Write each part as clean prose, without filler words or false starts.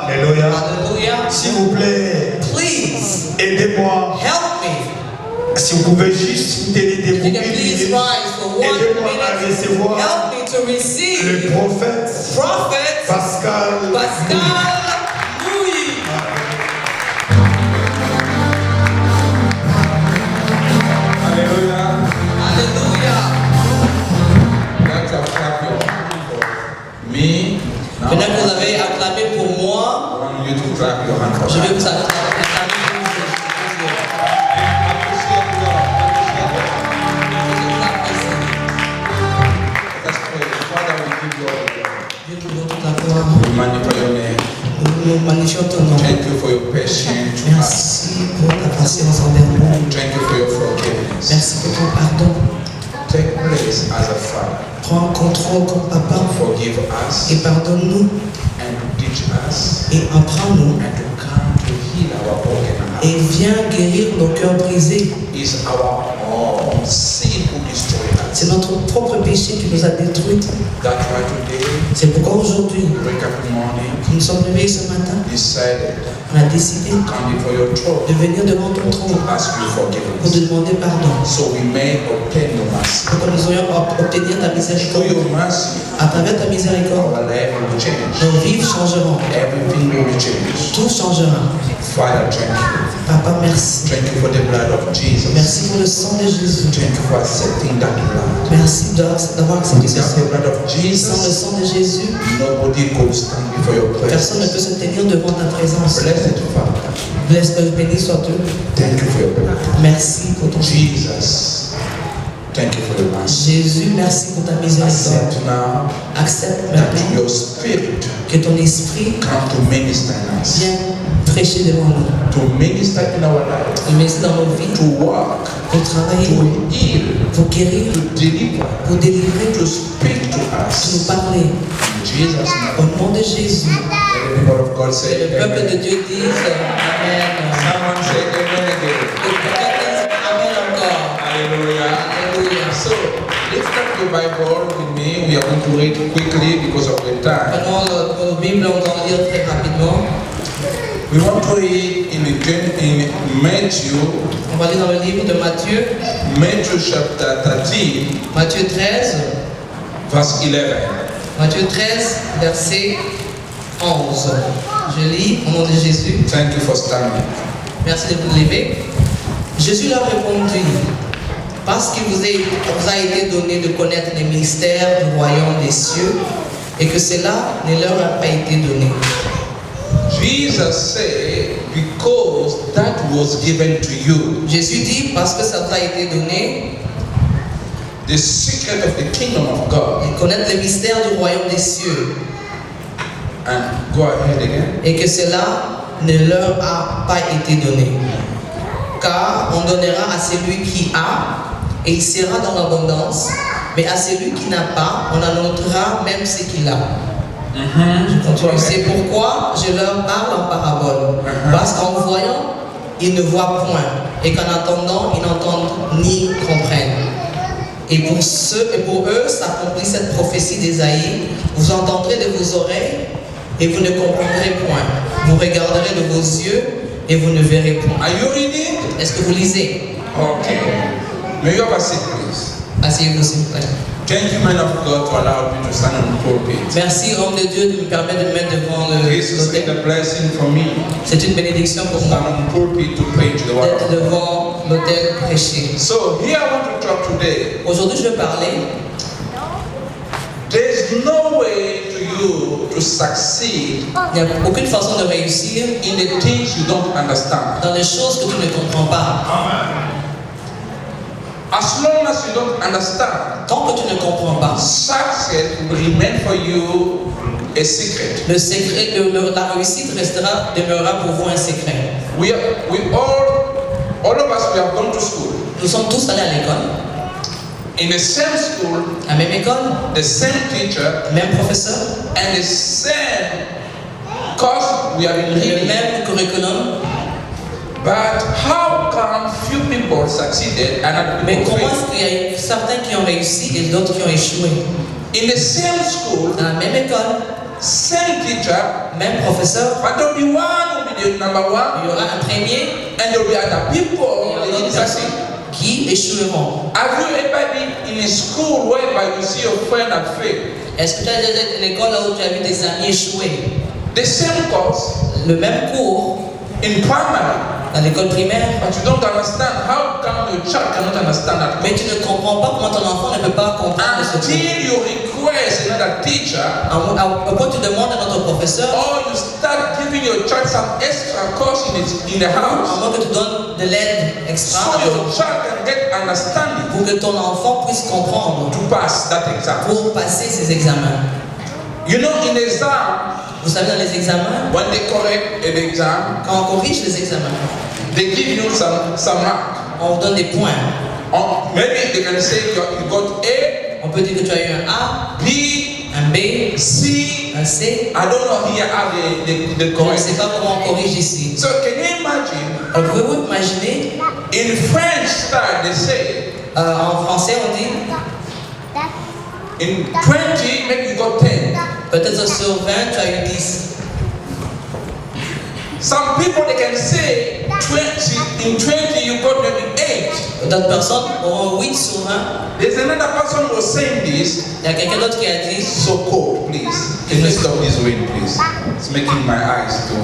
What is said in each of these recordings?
Alléluia. Hallelujah. S'il vous plaît, Please aidez-moi. help me. Si vous pouvez juste tenir If you debout can une please minute, rise for 1 aidez-moi à minute. recevoir Help me to receive le prophète Prophet Pascal. Pascal Louis. Alléluia. Hallelujah. Let's clap your hand for me. Now, Maintenant que vous avez acclamé pour moi, I want you to clap your hand for je vais me. vous acclamer pour vous. Appreciate God. Let's pray. Father, we give you all the glory. Dieu nous donne toute la gloire. We magnify your name. Nous magnifions ton nom. Thank you for your patience to us. Merci pour ta patience envers nous. Thank you for your forgiveness. Merci pour ton pardon. Take place as a father. Prends contrôle comme papa Forgive us et pardonne-nous and teach us et apprends-nous and to come to heal our broken heart. et viens guérir nos cœurs brisés. It's our own sin who destroy us. C'est notre propre péché qui nous a détruits. That's why today, C'est pourquoi aujourd'hui, wake up in the morning, nous sommes réveillés ce matin, decided on a décidé to come before your throne de venir devant ton to trône ask you pour forgiveness, te demander pardon, so we may obtain your mercy. pour que nous ayons obtenir ta Through miséricorde. your mercy, À travers ta miséricorde, our life will change. nos vies changeront. Everything will change. Tout changera. Father, thank you. Papa, merci. Thank you for the blood of Jesus. Merci pour le sang de Jésus. Thank you for accepting that blood. Merci d'avoir accepté ce Without sang. the blood of Sans le Jesus, sang de Jésus, nobody could stand before your personne ne peut presence. se tenir devant ta présence. Blessed Father, Béni soit-tu. thank you for your blood. Merci pour ton sang. Jesus, thank you for your mercy. Jésus, merci pour ta miséricorde. Accept now Accepte that maintenant your spirit que ton esprit come to minister in us, vienne prêcher devant nous, to minister in our life, de ministre dans nos vies, to work, pour travailler, to heal, pour guérir, to deliver, pour délivrer, to speak to pour nous us. parler. In Jesus' name. Au nom de Jésus, Let the people of God que say le peuple amen. de Dieu dise Amen. Someone say amen again. Que quelqu'un dise Amen encore. Hallelujah. Alléluia. So, lift up your Bible with me. We are going to read quickly because of the time. Prenons notre Bible, on va lire très rapidement. We want to read in Matthew, On va lire dans le livre de Matthieu, Matthew chapter 13, Matthieu 13, verse 11. Matthieu 13, verset 11. Je lis au nom de Jésus. Thank you for standing. Merci de vous lever. Jésus leur répondit, parce qu'il vous a été donné de connaître les mystères du royaume des cieux et que cela ne leur a pas été donné. Jesus said, because that was given to you, Jésus dit, parce que ça vous a été donné, the secret of the kingdom of God. de connaître les mystères du royaume des cieux And go ahead again. et que cela ne leur a pas été donné. Car on donnera à celui qui a et il sera dans l'abondance, mais à celui qui n'a pas, on en ôtera même ce qu'il a. Je continue. C'est pourquoi je leur parle en parabole. Parce qu'en voyant, ils ne voient point, et qu'en entendant, ils n'entendent ni comprennent. Et pour eux s'accomplit cette prophétie d'Ésaïe. Vous entendrez de vos oreilles et vous ne comprendrez point. Vous regarderez de vos yeux et vous ne verrez point. Are you reading? Est-ce que vous lisez? Okay. May you have a seat, please. Asseyez-vous s'il vous plaît. Thank you, man of God, for allowing me to stand on the pulpit. Merci, homme de Dieu, de me permettre de me mettre devant This has been l'autel. a blessing for me. C'est une bénédiction pour Stand moi on the pulpit to preach the word d'être of God. devant l'autel prêché. So here I want to talk today. Aujourd'hui, je vais parler. There's no way to you to succeed Il n'y a aucune façon de réussir in the things you don't understand. dans les choses que tu ne comprends pas. As long as you don't understand, Tant que tu ne comprends pas, success will remain for you a secret. le secret, la réussite demeurera pour vous un secret. All of us, we have gone to school. Nous sommes tous allés à l'école, In the same school, la même école, the same teacher, même professeur, and the same course we have been le reading. même curriculum. But how come few people succeeded and other Mais people comment failed? est-ce qu'il y a certains qui ont réussi et d'autres qui ont échoué? In the same school, Dans la même école, same teacher, même professeur, but there'll be one who will be the number one, il y aura un premier and there'll be other people et that d'autres will succeed. personnes qui échoueront. Have you ever been in a school whereby you see your friend had failed? Est-ce que tu as déjà été à l'école là où tu as vu tes amis échouer? The same course Le même cours in primary, dans l'école primaire, but you don't understand. How come your child cannot understand that mais course? tu ne comprends pas comment ton enfant ne peut pas comprendre ce cours. Until you request another teacher, Au point où tu demandes à notre professeur, or you start giving your child some extra course in the à house, moins que tu donnes de l'aide extra so your child can get understanding pour que ton enfant puisse comprendre, to pass that exam. pour passer ses examens. You know, in exam, Vous savez, dans les examens, when they correct an exam, quand on corrige les examens, they give you some mark. on vous donne des points. Or maybe they can say you got A, On peut dire que tu as eu un A, B, un B, C. un C. I don't know here how they Je ne correct. sais pas comment on corrige ici. So can you imagine? Alors, pouvez-vous imaginer, In French style, they say en français on dit, in 20, maybe you got 10. peut-être sur 20 tu as eu 10. Some people they can say 20. In 20, you got maybe 8. D'autres personnes auront 8 sur 20. There's another person who was saying this. Il y a quelqu'un d'autre qui a dit, So cold, please. Can you stop this wind, please? It's making my eyes to,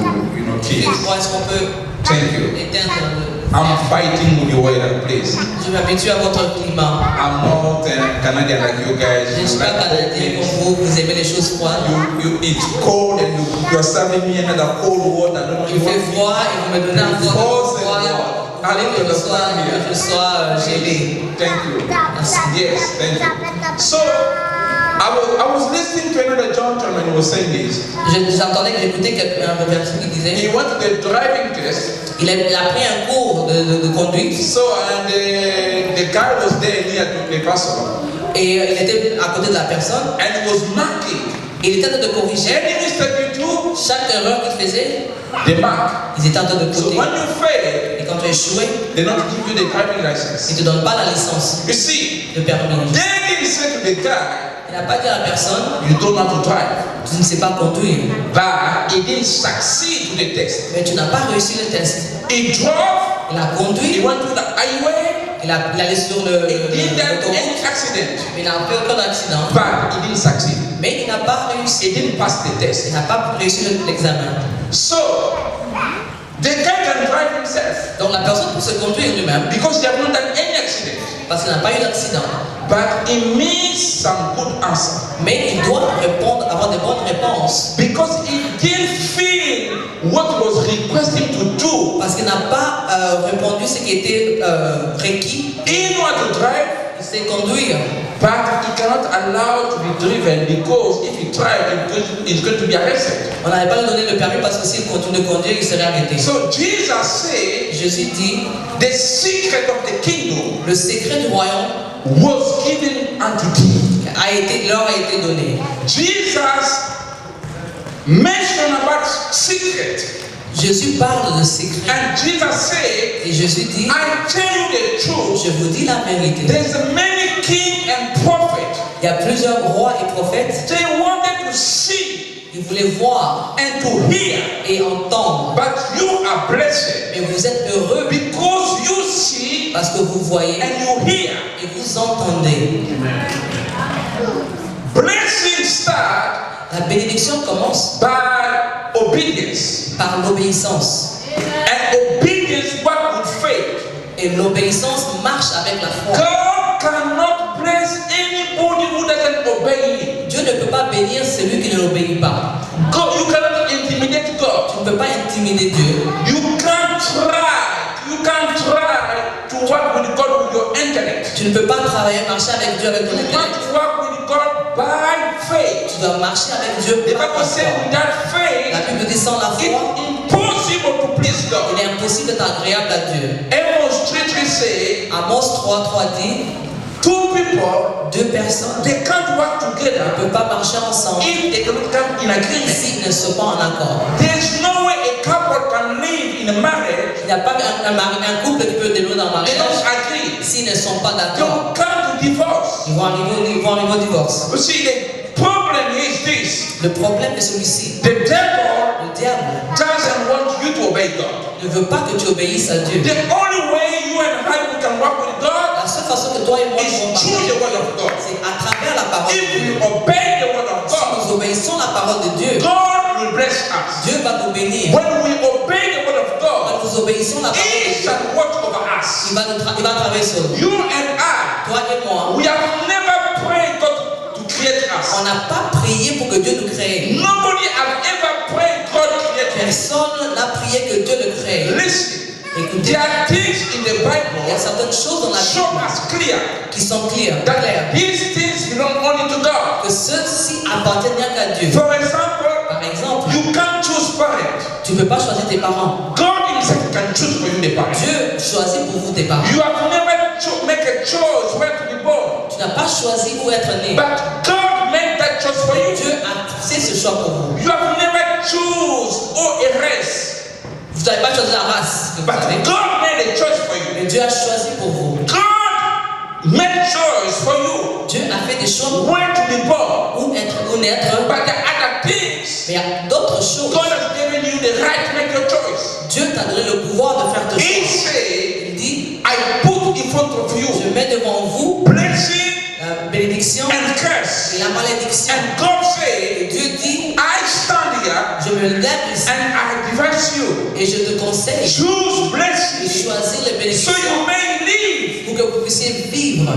tears. est-ce qu'on peut Thank you. éteindre le... I'm fighting with the weather, please. Je m'habitue à votre climat. I'm not Canadian like you guys. Je ne You suis pas like cold canadien things. comme vous aimez les choses froides. You eat cold and you're serving me another cold water. I don't know Il you fait want froid et vous me donnez un froid. Vous voulez que je sois gelé. Thank you. Merci. Yes, thank you. So I was listening to another gentleman who was saying this. J'entendais que j'écoutais un verset qui disait, He went to the driving test. il a pris un cours de conduite So and the guy was there near to the pastor, et il était à côté de la personne and he was marking et il était en train de corriger any mistake you do, chaque erreur qu'il faisait. they mark. Ils étaient en train de So coter. when you fail, Et quand tu as échoué, they don't give you the driving ils license. ne te donnent pas la licence You see, de permis. they didn't say to the guy, Il n'a pas dit à la personne, you don't know how to drive, tu ne sais pas conduire, but he didn't succeed to the test. mais tu n'as pas réussi le test. He drove, Il a he conduit, went to the highway, il allait sur he didn't have l'autoroute, any accident, mais il n'a fait aucun accident. but he didn't succeed. Mais il n'a pas réussi. He didn't pass the Il test. n'a pas réussi l'examen. So the guy can drive himself Donc la personne peut se conduire lui-même because he has not done any accident. parce qu'il n'a pas eu d'accident. But he needs some good answer Mais il doit répondre, avoir des bonnes réponses because he didn't feel what was requested to do. parce qu'il n'a pas répondu ce qui était requis. He knew how to drive, Il sait conduire, but he cannot allow to be driven because if he tried, he's going to be arrested. on n'avait pas lui donné le permis parce que s'il continue de conduire, il serait arrêté. So Jesus said, Jésus dit, the secret of the kingdom le secret du royaume was given unto thee. leur a été donné. Jesus mentioned about secret, Jésus parle de secret. and Jesus said, Et Jésus dit, I tell you the truth. je vous dis la vérité. There's many king and prophet. Il y a plusieurs rois et prophètes, They wanted to see ils voulaient voir and to hear, et entendre. but you are blessed Mais vous êtes heureux because you see parce que vous voyez and you hear. et vous entendez. Blessing start La bénédiction commence by obedience, par l'obéissance. and obedience work with faith. Et l'obéissance marche avec la foi. God cannot bless anybody who doesn't obey Him. Dieu ne peut pas bénir celui qui ne l'obéit pas. God, you cannot intimidate God. Tu ne peux pas intimider Dieu. You can't try to work with God with your intellect. Tu ne peux pas travailler, marcher avec Dieu avec ton You intellect. must work with God by faith. Tu dois marcher avec Dieu The par Bible la says foi. without La faith, Bible dit sans la it's foi, impossible to please God. il est impossible d'être agréable à Dieu. Amos 3:3 say, Amos 3:3 dit, two people, deux personnes they can't work ne together peuvent pas marcher ensemble if they cannot come in agreement. s'ils ne sont pas en accord. There's no way a couple can live in a marriage, Il n'y a pas un couple qui peut développer dans le they don't mariage agree. s'ils ne sont pas They d'accord. will come to divorce. Ils vont arriver au divorce. You see, the problem is this. Le problème est celui-ci. The devil Le diable doesn't want you to obey God. ne veut pas que tu obéisses à Dieu. The only way you and I can walk with God La seule façon que toi et moi is pouvons through the parler, word of God. c'est à travers la parole de If Dieu. we obey the word of Si God, nous obéissons la parole de Dieu, God will bless us. Dieu va nous bénir. When we obey the word of Quand God, nous obéissons la parole de He Dieu, shall watch over us. il va travailler sur nous. You and I, Toi et moi, we have never prayed God to create on us. n'a pas prié pour que Dieu nous crée. Nobody have ever prayed God create us. Personne n'a prié que Dieu le crée. Listen, Écoutez, there are things in the il y a Bible certaines choses dans la show Bible us clear qui sont claires. that these things belong only to God. Que ceux-ci appartiennent rien qu'à Dieu. For example, Par exemple, you can't choose parent. tu ne peux pas choisir tes parents. God Himself can choose for you the parent. Dieu choisit pour vous tes parents. You have never make a choice where to be born, Tu n'as pas choisi où être né. but God made that choice for you. Dieu a fait ce choix pour vous. You have never choose a race, Vous n'avez pas choisi la race que vous but avez. God made a choice for you. Mais Dieu a choisi pour vous. God made choice for you Dieu a fait des choix where to be born, où être, où naître. but the other things, Mais il y a d'autres choses. God has given you the right to make your choice. Dieu t'a donné le pouvoir de faire tes He choix. said, Il dit, I put in front of je you mets devant vous blessing la bénédiction and curse. et la malédiction. And God Et said, Dieu dit, I stand here je me lève ici and I advise you, et je te conseille choose de blessing choisir les so bénédictions you may live. pour que vous puissiez vivre.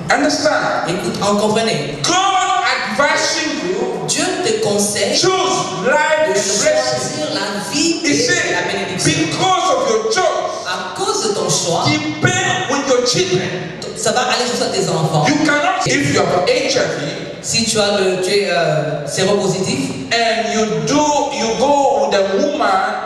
Understand? Écoute, en comprenez. God advising you, Dieu te conseille choose de life and blessing. choisir la vie He et la said, bénédiction. because of your choice, À cause de ton choix, depend with your children. ça va aller jusqu'à tes enfants. You cannot, if you have HIV Si tu es séropositif and you go with a woman,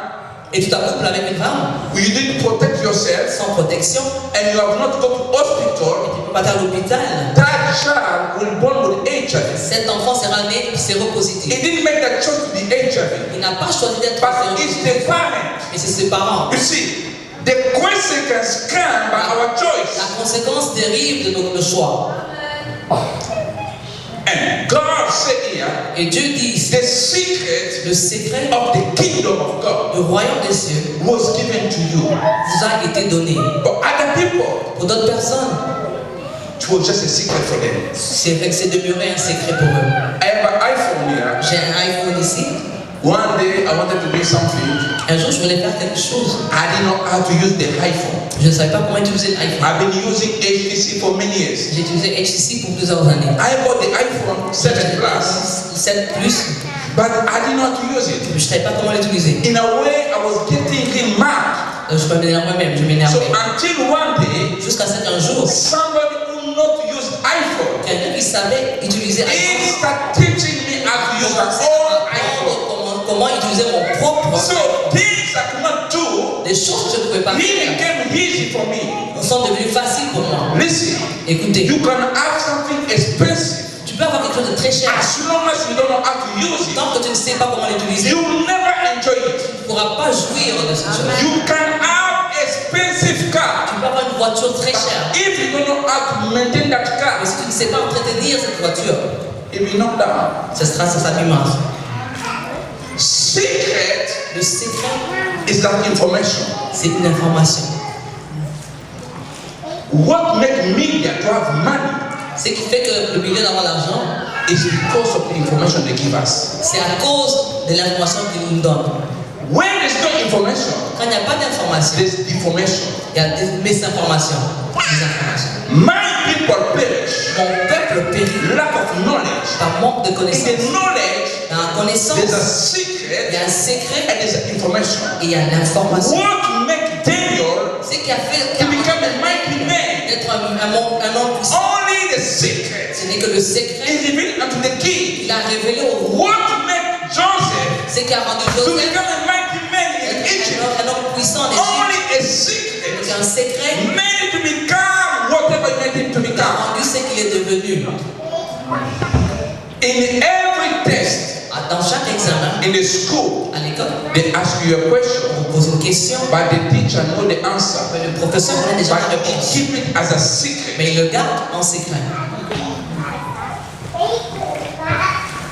et tu t'accouples avec une femme you didn't protect yourself, sans protection, and you have not gone to hospital, tu peux pas aller à l'hôpital, that child will born with HIV. cet enfant sera né séropositif. He didn't make that choice to be HIV, Il n'a pas choisi d'être but it's séropositif, the parent. mais c'est ses parents. You see, the consequence come by our choice. La conséquence dérive de notre choix. And God said here, Et Dieu dit ici, the secret le secret of the kingdom of God du royaume des cieux was given to you. vous a été donné. But other people, Pour d'autres personnes, it was just a secret for them. c'est demeuré un secret pour eux. I have an iPhone here. J'ai un iPhone ici. One day I wanted to do something. Un jour, je voulais faire quelque chose. I didn't know how to use the iPhone. Je ne savais pas comment utiliser l'iPhone. I've been using HTC for many years. J'ai utilisé HTC pour plusieurs années. I bought the iPhone 7 Plus, 7 Plus, but I didn't know how to use it. je ne savais pas comment l'utiliser. In a way, I was getting mad. Je me m'énervais moi-même, je So m'énervais. until one day, Jusqu'à ce qu'un jour, somebody who know to use iPhone, quelqu'un qui savait utiliser he iPhone, started teaching me how to use an old iPhone. comment utiliser mon propre. So things I could not do, Des choses que je ne pouvais pas he faire became easy for me. sont devenues faciles pour moi. Listen, Écoutez, you can have something expensive. tu peux avoir quelque chose de très cher. As long as you don't know how to use it, Tant que tu ne sais pas comment l'utiliser, you will never enjoy it. tu ne pourras pas jouir de cette chose. You can have expensive car. Tu peux avoir une voiture très chère. If you don't know how to maintain that Mais car, si tu ne sais pas entretenir cette voiture, it will knock down. ça s'abîmera. Secret Le secret, is that information. c'est une information. What makes media to have money Ce qui fait que le milieu d'avoir l'argent, is because of the information they give us. c'est à cause de l'information qu'ils nous donnent. When there's no information, Quand il n'y a pas d'information, there's deformation. il y a des mésinformations. Désinformation. My people perish. Mon peuple périt Lack of knowledge. par manque de In connaissances. the knowledge, Dans la connaissance, there's a il y secret a un secret and there's information. et il y a l'information. What make Daniel Ce qui a fait to become a mighty man? d'être un homme puissant, Only the secret ce n'est que le secret is revealed unto the king. qu'il a révélé au roi. What make Joseph Ce qui a rendu to Joseph become a mighty man in Egypt? un homme puissant en Égypte. Only a secret C'est un secret made to become whatever you made him to qui a become. rendu ce qu'il est devenu. In every test Dans chaque examen, in the school, à l'école, they ask you a question, on vous pose une question, but the teacher know the answer, mais le professeur connaît déjà la but he réponse. keep it as a secret. Mais il le garde en secret.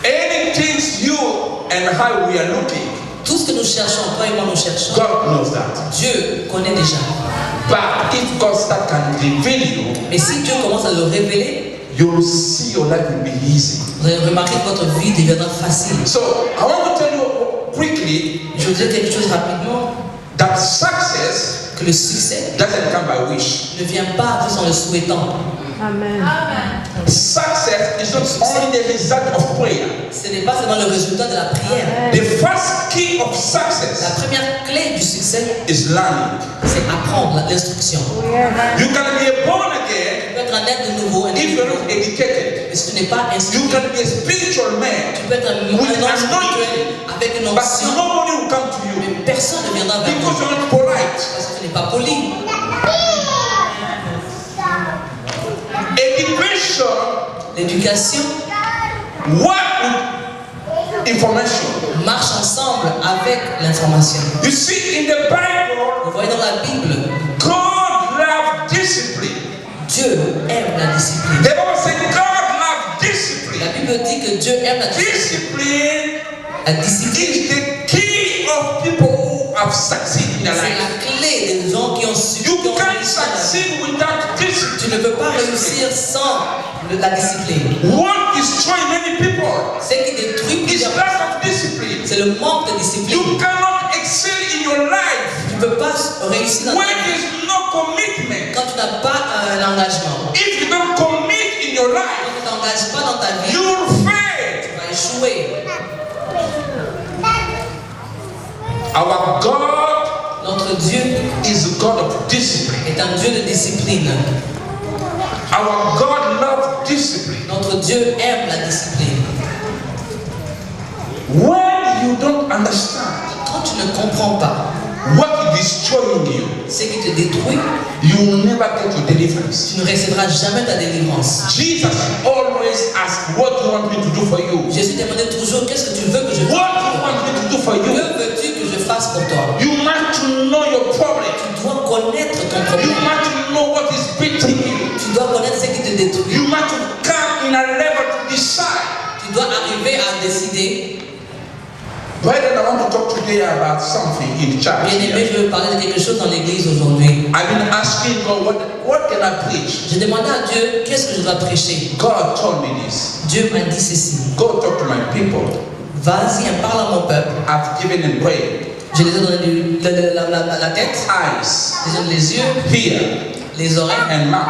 Anything you and how we are looking, Tout ce que nous cherchons, toi et moi nous cherchons, God knows that. Dieu connaît déjà. But if God can reveal you, Mais si Dieu commence à le révéler, you'll see your life will be easy. vous allez remarquer que votre vie deviendra facile. So I want to tell you quickly Je veux dire quelque chose rapidement, that success que le succès doesn't come by wish. ne vient pas juste en le souhaitant. Amen. Success is not only the result of prayer. Ce n'est pas seulement le résultat de la prière. The first key of La success première clé du succès, is learning. c'est apprendre l'instruction. You can be born Tu again peux être un être de nouveau, un if you're être not educated. mais si tu n'es pas instruit, You can be a spiritual man, tu peux être un homme spirituel avec une but onction, nobody will come to you mais personne ne viendra vers because toi you're not polite. parce que tu n'es pas poli. Education, L'éducation what with information? marche ensemble avec l'information. You see, in the Bible, Vous voyez dans la Bible, God loves discipline. Dieu aime la discipline. The Bible says God loves discipline. La Bible dit que Dieu aime la discipline. Discipline La discipline, is the key of people who have succeeded in their c'est life. la clé des gens qui ont su. You qui ont can't réussi dans la vie. succeed without discipline. Tu ne peux pas réussir sans la discipline. What destroys many people Ce qui détruit is plusieurs lack personnes, of discipline. c'est le manque de discipline. You cannot excel in your life Tu ne peux pas réussir dans ta when vie there's no commitment. quand tu n'as pas un engagement. If you don't commit in your Quand life, tu ne t'engages pas dans ta vie, you will fail. tu vas échouer. Our God Notre Dieu is a God of discipline. est un Dieu de discipline. Our God loves discipline. Notre Dieu aime la discipline. When you don't understand Quand tu ne comprends pas what is destroying you, ce qui te détruit, you will never get your deliverance. tu ne recevras jamais ta délivrance. Jesus always asks, what do you want me to do for you? Jésus demandait toujours, qu'est-ce que tu veux que je What fasse? do you want me to do for Que you? veux-tu que je fasse pour toi? You must know your problem. Tu dois connaître ton You problème. must know what is beating you. Tu dois connaître ce qui te détruit. You must come in a level to decide. Tu dois arriver à décider. Brethren, I want to talk today about something in church. Bien aimé, je veux parler de quelque chose dans l'église aujourd'hui. I've been asking God, what can I preach? J'ai demandé à Dieu, qu'est-ce que je dois prêcher? God told me this. Dieu m'a dit ceci. Go talk to my people. Vas-y et parle à mon peuple. I've given them brain, Je les ai donné la tête, eyes, je les ai donné les yeux, ear, les oreilles and mouth,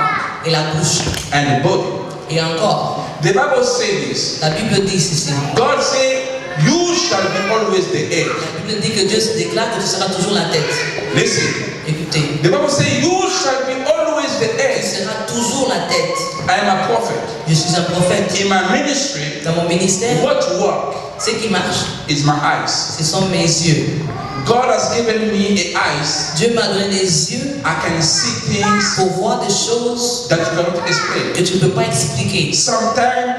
et la bouche. and the body. Et encore, The Bible says this. la Bible dit ceci. God said, you shall be always the head. La Bible dit que Dieu se déclare que tu seras toujours la tête. Listen. Écoutez, The Bible says, you shall be always the tu head. seras toujours la tête. I am a prophet. Je suis un prophète. In my ministry, Dans mon ministère, what work ce qui marche, is my eyes. ce sont mes yeux. God has given me eyes. Dieu m'a donné des yeux I can see things pour voir des choses that you cannot explain. que tu ne peux pas expliquer. Sometimes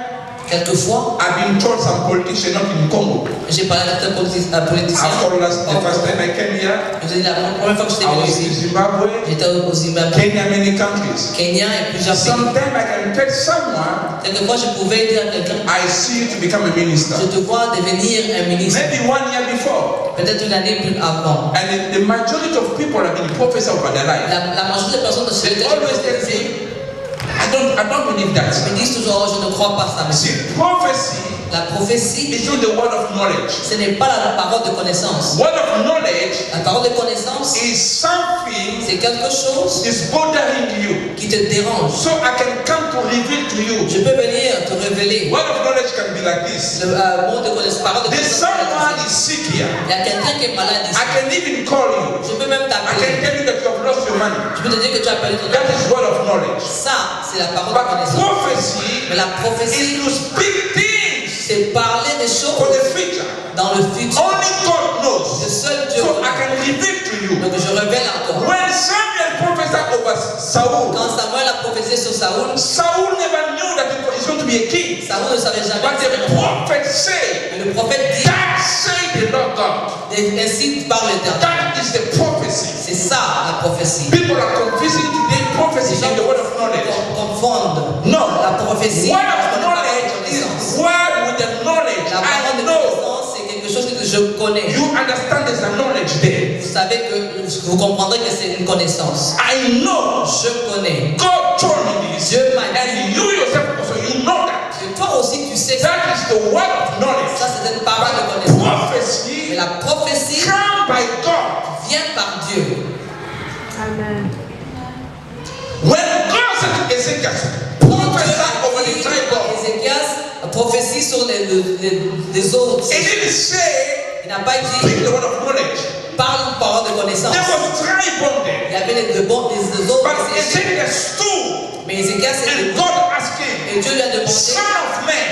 Quelquefois, I've been told some politicians not in Congo. j'ai parlé à certains politiciens. After the first time I came here, Je vous ai dit la première fois que j'étais I venu was in ici, Zimbabwe, j'étais au Zimbabwe, Kenya, many countries. Kenya et plusieurs pays. Sometimes I can tell someone, Quelquefois, je pouvais dire à quelqu'un, I see you to become a minister. je te vois devenir un ministre. Maybe 1 year before. Peut-être une année plus avant. And the majority of people have been prophesied over their life. La majorité des personnes de ce They always tell me, I don't believe that. me disent toujours, oh, je ne crois pas ça. Mais See, prophecy la prophétie, is not the word of knowledge. ce n'est pas la parole de connaissance. Word of knowledge La parole de connaissance, is something c'est quelque chose is bothering you. qui te dérange. So I can come to reveal to you. Je peux venir te révéler. Word of knowledge can be like this. Le mot de connaissance, parole de There's connaissance. someone is sick here. Il y a quelqu'un qui est malade ici. I can even call you. Je peux même I can t'appeler. tell you that you have lost your money. Je peux te dire que tu as perdu ton That argent. is word of knowledge. Ça, c'est la parole de But connaissance. prophecy Mais la is prophétie, to speak things c'est parler des for choses the future. dans le futur. Only God knows. Le seul Dieu. So I can reveal to you. Donc je révèle à toi. When Samuel prophesied over Saul, Quand Samuel a prophétisé sur Saoul, Saul never knew that he's going to be a king. Saoul ne savait jamais But que c'était the un roi. prophet said, Mais le prophète dit, that said the Lord God. ainsi parle l'Éternel. That is the prophecy. C'est ça la prophétie. People are confusing today prophecy and the word of knowledge. Confondent No. la prophétie Word avec of la parole de knowledge connaissance. is word with the knowledge. La parole I de know. connaissance, c'est quelque chose je connais. You understand there's a knowledge there. Vous savez que vous comprendrez que c'est une connaissance. I know. Je connais. God told me this. Dieu m'a And dit. you yourself also, you know that. Et toi aussi tu sais ça. That is the word of knowledge. Ça c'est une parole de connaissance. Mais Prophecy la prophétie come by God. vient par Dieu. Amen. When God said to Ezekiel, prophesy over the tripod, Ézéchias prophétie sur les autres. it didn't say, Il n'a pas dit speak the word of knowledge. parle une parole de connaissance. There was tripod there. Il y avait les autres. But Ezekiel stood Mais Ézéchias s'est and debout. God asked him, Et Dieu lui a demandé, Son of man,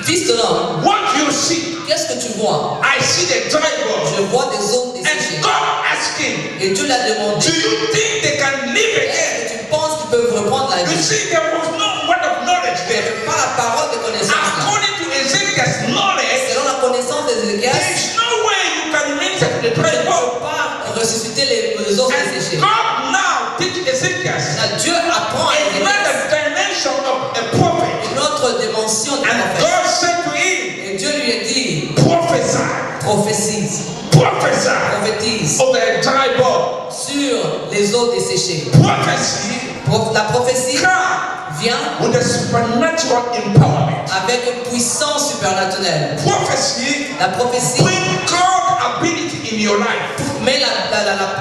fils de l'homme, what do you see? qu'est-ce que tu vois? I see the tripod. Je vois des autres desséchés. And God asked him, Et Dieu l'a do demandé, you think they can live again? est-ce que tu penses qu'ils peuvent reprendre la You vie? see, there was no word of knowledge Il n'y there. avait pas la parole de connaissance là. According to Ezekiel's knowledge, Selon la connaissance d'Ézéchias, there is no way you can minister to the tu ne tripod. peux pas ressusciter les autres And desséchés. God now teach Ezekiel Là, Dieu apprend à another Ézéchias dimension of a prophet. une autre dimension de And prophète. God said to him, Et Dieu lui a dit, prophesy, prophétise, prophesy prophétise over a tripod. sur les autres desséchés. Prophecy La prophétie come vient with a supernatural empowerment. avec une puissance supernaturelle. Prophecy La prophétie bring God ability in your life. met la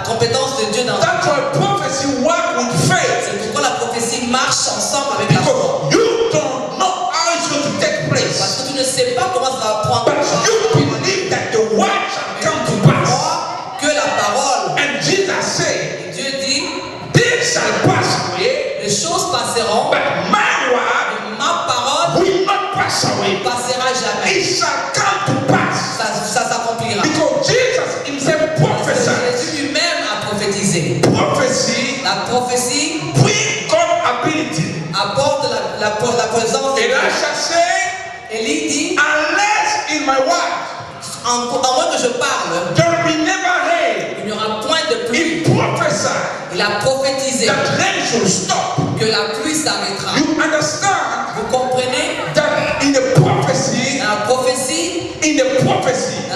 compétence de Dieu dans ta vie. That's why prophecy work with faith. C'est pourquoi la prophétie marche ensemble avec la foi. Because you don't know how it's going to take place. Parce que tu ne sais pas comment ça va prendre. But you believe that the word shall come to pass. Crois que la parole, And Jesus said, et Dieu dit, this shall pass away, les choses passeront, but my word mais ma parole will not pass away. ne passera jamais. It shall come to pass. Ça s'accomplira. Because Jesus himself prophesied. Jésus lui-même a prophétisé. Prophecy La prophétie bring God ability. apporte la présence de Dieu. Elisha said, Élie dit, unless in my word en moins que je parle, there will be never rain. il n'y aura point de pluie. He prophesied Il a prophétisé that rain should stop. que la pluie s'arrêtera. You understand Vous comprenez? that in the prophecy, Dans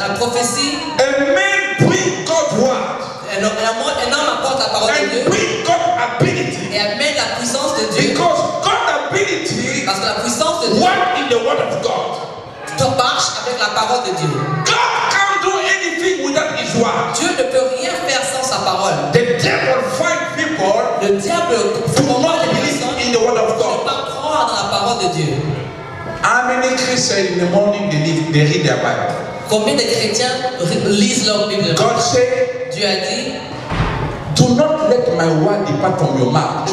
la prophétie, a man bring God's word un homme apporte la parole de and Dieu bring God's ability. et amène la puissance de Dieu. Because God's ability Parce que la puissance de Dieu work in the word of God. marche avec la parole de Dieu. God can't do anything without his word. Dieu ne peut rien faire sans sa parole. The devil fight people Le diable to combat not les believe personnes in the word of ne God. pas croire dans la parole de Dieu. How many Christians in the morning they read their Bible? Combien de chrétiens lisent leur Bible? God said, Dieu a dit do not let my word depart from your mouth.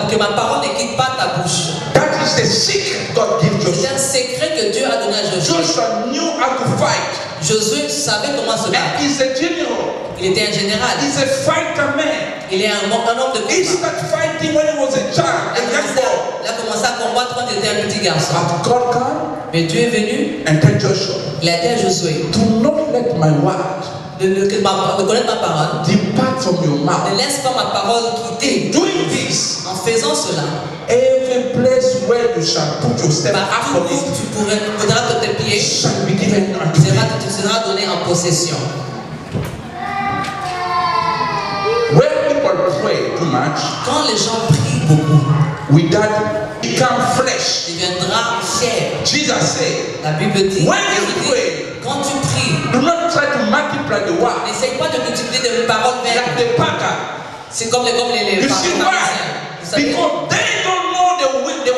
que ma parole ne quitte pas ta bouche. That is the secret God gave C'est Joshua. un secret que Dieu a donné à Josué. Joshua knew how to fight. Josué savait comment se battre. And he's a general. Il était un général. He's a fighter man. Il est un homme de He combat. started fighting when he was a child, a young boy. Il a commencé à combattre quand il était un petit garçon. But God came Mais Dieu est venu, and told Joshua, il a dit à Josué do not let my word de connaître ma parole. depart from your Ne mouth. laisse pas ma parole quitter. Doing this, En faisant cela, every place where you shall put your step partout upon où it tu voudras que tes pieds shall be given unto you. tu seras donné en possession. When people pray too much, Quand les gens prient beaucoup, with that become flesh. deviendra chair. Jesus said, La Bible dit, when you Jésus dit, pray, quand tu pries, do not try to multiply the word n'essaye pas de multiplier des paroles like vertes. the pagan. C'est comme les You see pharisiens. why? Vous savez, Because they don't know the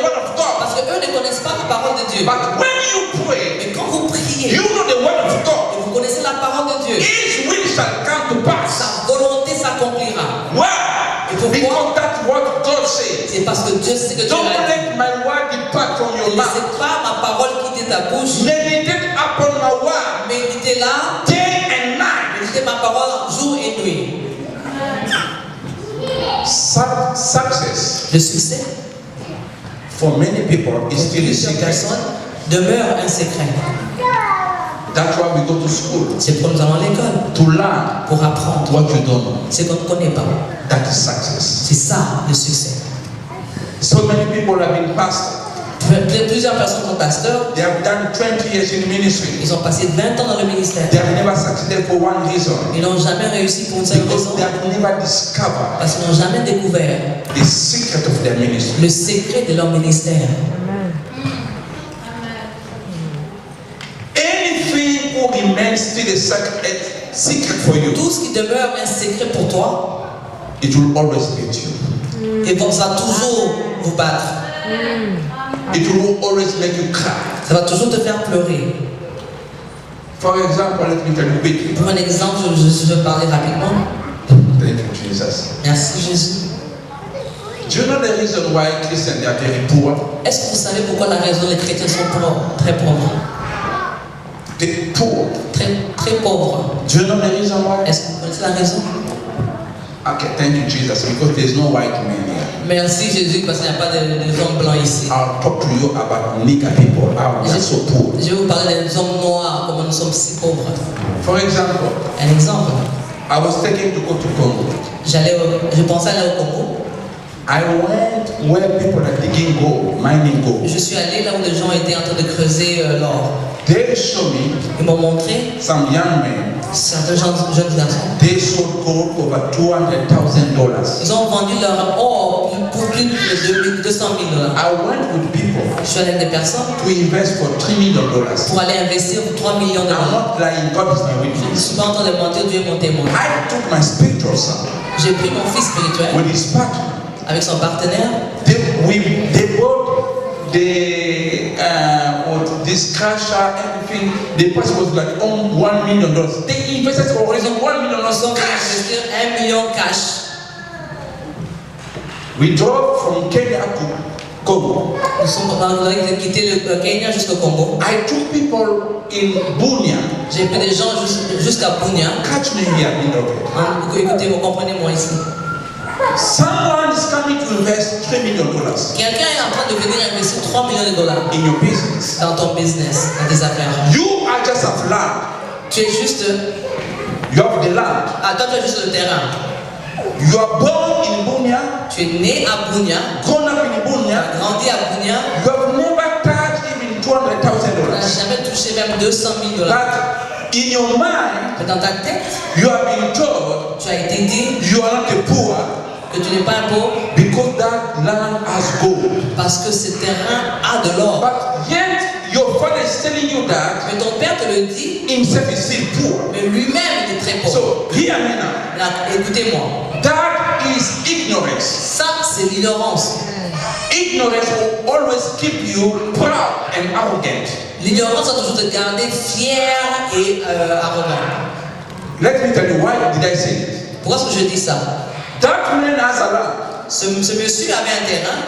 word of God. parce qu'eux ne connaissent pas la parole de Dieu. But when you pray, Mais quand vous priez, you know the word of et God. vous connaissez la parole de Dieu, His will shall come to pass. sa volonté s'accomplira. Why? Et pourquoi? Because that's what God says. C'est parce que Dieu sait que Dieu Don't l'a dit. let my word depart from Ne your mouth. laissez pas ma parole quitter ta bouche. Meditate upon my word Méditez-la, day and night. méditez ma parole jour et nuit. Success Le succès for many people is still a plusieurs secret. personnes demeure un secret. That's why we go to school C'est pourquoi nous allons à l'école to learn pour apprendre what you don't know. ce qu'on ne connaît pas. That is success. C'est ça le succès. So many people have been pastors. Plusieurs personnes sont pasteurs. They have done 20 years in ministry. Ils ont passé 20 ans dans le ministère. They have never succeeded for one reason. Ils n'ont jamais réussi pour une seule Because raison. they have never discovered Parce qu'ils n'ont jamais découvert the secret of their ministry. le secret de leur ministère. Anything will remain still a secret for you. Tout ce qui demeure un secret pour toi, It will always beat you. et ça va toujours vous battre. It will always make you cry. Ça va toujours te faire pleurer. For example, let me tell you quickly. Pour un exemple, je vais parler rapidement. Thank you, Jesus. Merci Jésus. Do you know the reason why Christians are very poor? Est-ce que vous savez pourquoi la raison les chrétiens sont pauvres, très pauvres? They're poor. Très pauvres. Do you know the reason why? Est-ce que vous connaissez la raison? Okay, thank you, Jesus, because there's no white men here. Merci Jésus parce qu'il n'y a pas de hommes blancs ici. I'll talk to you about nigger people, how they are so poor. Je vais vous parler des hommes noirs, comment nous sommes si pauvres. For example, Un exemple, I was taken to go to Congo. je pensais aller au Congo. I went where people are digging gold, mining gold. Je suis allé là où les gens étaient en train de creuser l'or. They show me Ils m'ont montré some young men. certains jeunes garçons. They sold gold over $200,000. Ils ont vendu leur or pour plus de 200 000 $. I went with people Je suis allé avec des personnes to invest for $3 million. pour aller investir pour 3 millions de I'm $. not lying, God is my Je ne witness. suis pas en train de mentir, Dieu est mon témoin. I took my spiritual son J'ai pris mon fils spirituel with his partner. avec son partenaire. They bought this crusher, everything. The price was like $1 million. They invested already $1 million Ils ont cash. investir 1 million cash. We drove from Kenya to Congo. Nous avons quitté le Kenya jusqu'au Congo. I took people in Bunia. J'ai pris des gens jusqu'à Bunia. Catch me here, beloved. Écoutez, vous comprenez-moi ici. Someone is coming to invest $3 million Quelqu'un est en train de venir investir 3 millions de dollars in your business. dans ton business, dans tes affaires. You are just a land. Tu es juste. You have the land. Ah, toi, tu es juste le terrain. You are born in Bunia, Tu es né à Bunia, grown up in Bunia. grandi à Bunia. You have never touched even Tu n'as $200,000. jamais touché même 200 000 $. But in your mind, Mais dans ta tête, you have been told tu as été dit you are not a poor que tu n'es pas un pauvre because that land has gold. parce que ce terrain a de l'or. But yet your father is telling you that Mais ton père te le dit, himself is still poor. mais lui-même il est très pauvre. So hear me now. Là, écoutez-moi, That is ignorance. ça c'est l'ignorance. Ignorance will always keep you proud and arrogant. L'ignorance va toujours te garder fier et arrogant. Let me tell you why did I say this. Pourquoi est-ce que je dis ça? That man has a land. Ce monsieur avait un terrain,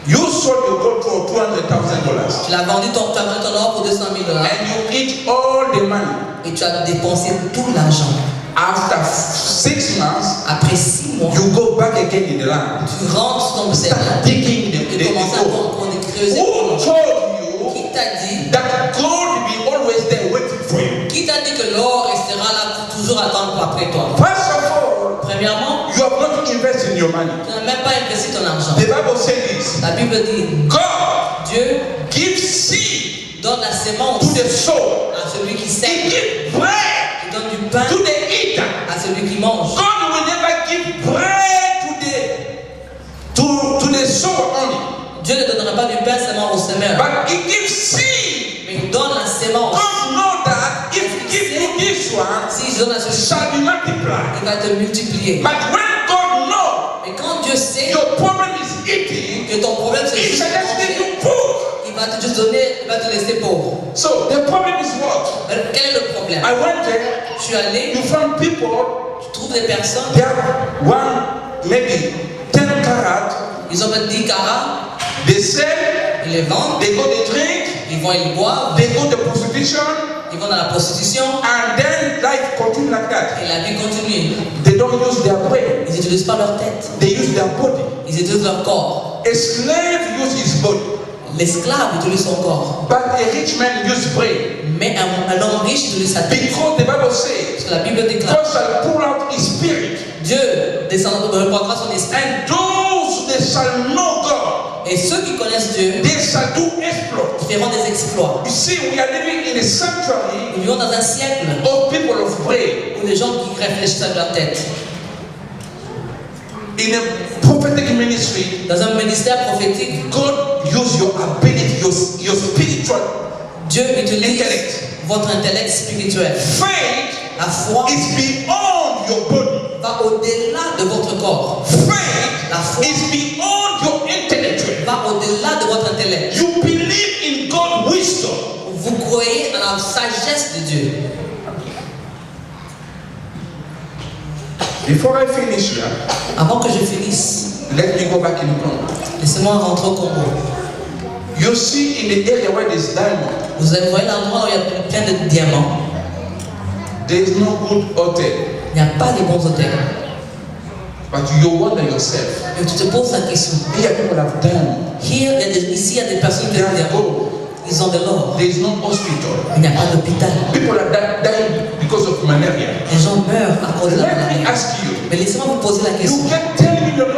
You sold your gold for $200,000 tu as vendu ton or pour 200 000 $. and you eat all the money. Et tu as dépensé tout l'argent. After 6 months, Après 6 mois, you go back again in the land. tu rentres dans le Start terrain digging et the commences à gold. encore de creuser. Who told Qui you t'a dit that gold will be always there waiting for you? Qui t'a dit que l'or restera là pour toujours attendre après toi? First of all, Premièrement, you have not invested in your money. tu n'as même pas investi ton argent. The Bible says this. La Bible dit, God Dieu gives seed donne la sémence to the soul. à celui qui He sème. gives bread Il donne du pain to the eater. à celui qui mange. God will never give bread to the soul only. Dieu ne donnera pas du pain seulement au semeur, But he gives seed. mais il donne la sémence. God know that if he gives you this one, S'il donne à it celui shall be multiplied. il va te multiplier. But when God knows Mais quand Dieu sait your problem is eating, que ton problème c'est he juste shall just make manger, you poor. il va te juste donner, il va te laisser pauvre. So the problem is what? Quel est le problème? I went there, Je suis allé, you find people, tu trouves des personnes, they have maybe 10 carats, ils ont 10 carats, they sell, ils les vendent, they go to drink, ils vont, ils boivent, they go to prostitution, ils vont dans la prostitution and then life continue like that. et la vie continue. They don't use their brain, Ils n'utilisent pas leur tête, they use their body. ils utilisent leur corps. A slave uses his body, L'esclave utilise son corps, but a rich man uses brain. mais un homme riche utilise sa tête. Because the Bible says, Parce que la Bible déclare, God shall pour out his spirit, Dieu descendra son esprit. and those that shall know God Et ceux qui connaissent Dieu they shall do exploits. feront des exploits. You see, we are living in a sanctuary Nous vivons dans un siècle of people of prayer. où les gens qui réfléchissent avec leur tête. In a prophetic ministry, Dans un ministère prophétique, God use your ability, your spiritual Dieu utilise intellect. votre intellect spirituel. Faith La foi is beyond your body. va au-delà de votre corps. Faith La foi is beyond your intellectual. va au-delà de votre intellect. You believe in God's wisdom. Vous croyez en la sagesse de Dieu. Before I finish here, Avant que je finisse, let me go back in Congo. laissez-moi rentrer au Congo. You see, in the area where there's diamond, Vous allez voir l'endroit où il y a plein de diamants. there is no good hotel. Il n'y a pas de bons hôtels. But you wonder yourself. Et tu te poses la question. Here people have diamond. Ici, il y a des personnes qui They ont des have diamants. gold. Ils ont de l'or. There is no hospital. Il n'y a pas d'hôpital. People are dying because of malaria. Les gens meurent à cause de la Let me maladie. ask you. Mais laissez-moi vous poser la You question. get $10 million.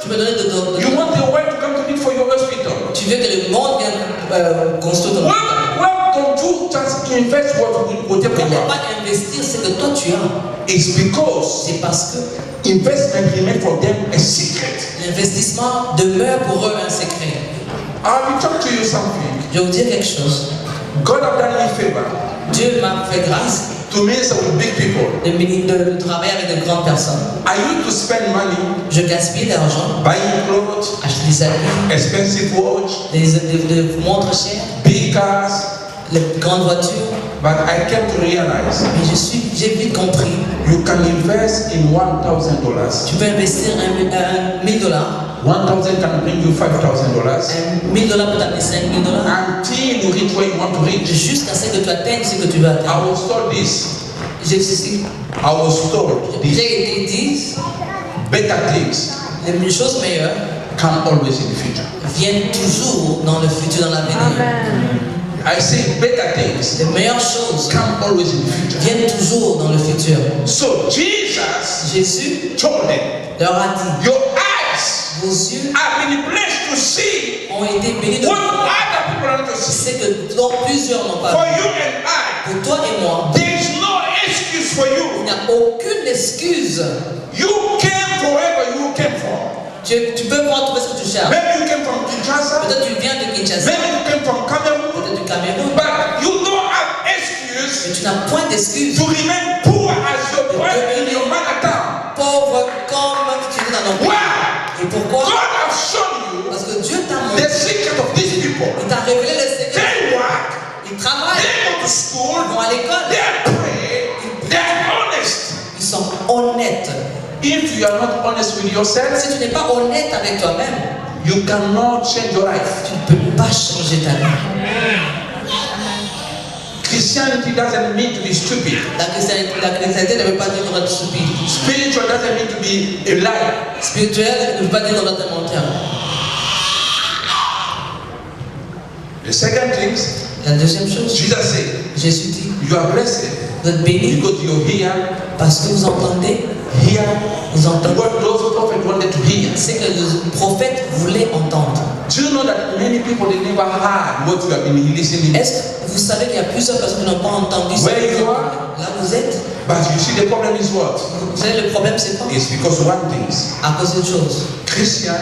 Tu me donnes You want the world to come to meet for your hospital. tu veux que le monde vienne construire ton hôpital. Why don't you just invest whatever Pourquoi you ne have? pas investir ce que toi tu as? It's because C'est parce que investment remains for them a secret. l'investissement demeure pour eux un secret. I will talk to you something. Je vais vous dire quelque chose. God have done me a favor Dieu m'a fait grâce to minister with big people. de travailler avec de grandes personnes. I used to spend money Je gaspille de l'argent, buying clothes, acheter des habits, expensive watch, des montres chères, big cars, les grandes voitures. but I came to realize Mais j'ai vite compris. you can invest in $1,000. Tu peux investir $1 000. $1,000 can bring you $5,000 $1 000 peut t'amener $5 000. until you reach where you want to reach. Jusqu'à ce que tu atteignes ce que tu veux I atteindre. was told this. J'ai I was told this. été dit, Better things les choses meilleures come always in the future. viennent toujours dans le futur, dans l'avenir. I say better things Les meilleures choses come always in the future. viennent toujours dans le futur. So Jesus Jésus told them, leur a dit, your eyes vos yeux have been blessed to see ont été bénis de what voir other people are not to see. ce que dont plusieurs n'ont pas For vu. you and I, Pour toi et moi, there is no excuse for il you. n'y a aucune excuse. You came from wherever you came from. Tu peux voir tout ce que tu cherches. Maybe you came from Kinshasa. Peut-être tu viens de Kinshasa, Maybe you came from Cameroon. peut-être du Cameroun, But you don't have excuse mais tu n'as point d'excuse. to remain poor as your brother in your mother town. Pauvre comme tu es dans nos pays. Why? Et pourquoi? God has shown you Parce que Dieu t'a the montré, secret of these people. il t'a révélé le secret. They work, Ils travaillent, they go to school, ils vont à l'école, they pray, they're honest. ils sont honnêtes. If you are not honest with yourself, Si tu n'es pas honnête avec toi-même, you cannot change your life. tu ne peux pas changer ta vie. Christianity doesn't mean to be stupid. La chrétienté ne veut pas dire qu'on doit être stupide. Spiritual doesn't mean to be a liar. Spirituel ne veut pas dire qu'on doit être menteur. The second thing, La deuxième chose, Jesus said, Jésus dit, you are blessed vous êtes bénis because you hear, parce que vous entendez, vous entendez what those prophets wanted to hear. ce que le prophète voulait entendre. Do you know that many people they never heard what you have been listening? Est-ce que vous savez qu'il y a plusieurs personnes qui n'ont pas entendu ce Where que you vous are? Là vous êtes. But you see, the problem is what? Vous savez le problème c'est quoi? It's because one thing. À cause d'une chose. Christian,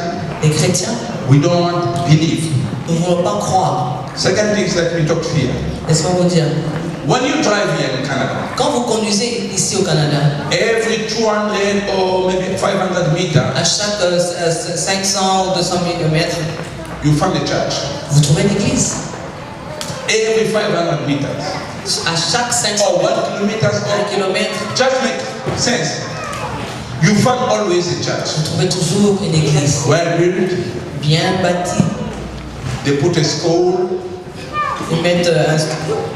Les chrétiens we don't want to believe. ne vont pas croire. Second thing is let me talk here. Laisse-moi vous dire. When you drive here in Canada, Quand vous conduisez ici au Canada, every 200 or maybe 500 meters, à chaque 500 ou 200 mètres, you find a church. vous trouvez une église. Every 500 meters À chaque 500 or 1 mètres, kilometers, 1 kilomètre, just make sense. You find always a church. vous trouvez toujours une église Well built, bien bâtie. they put a school, Ils mettent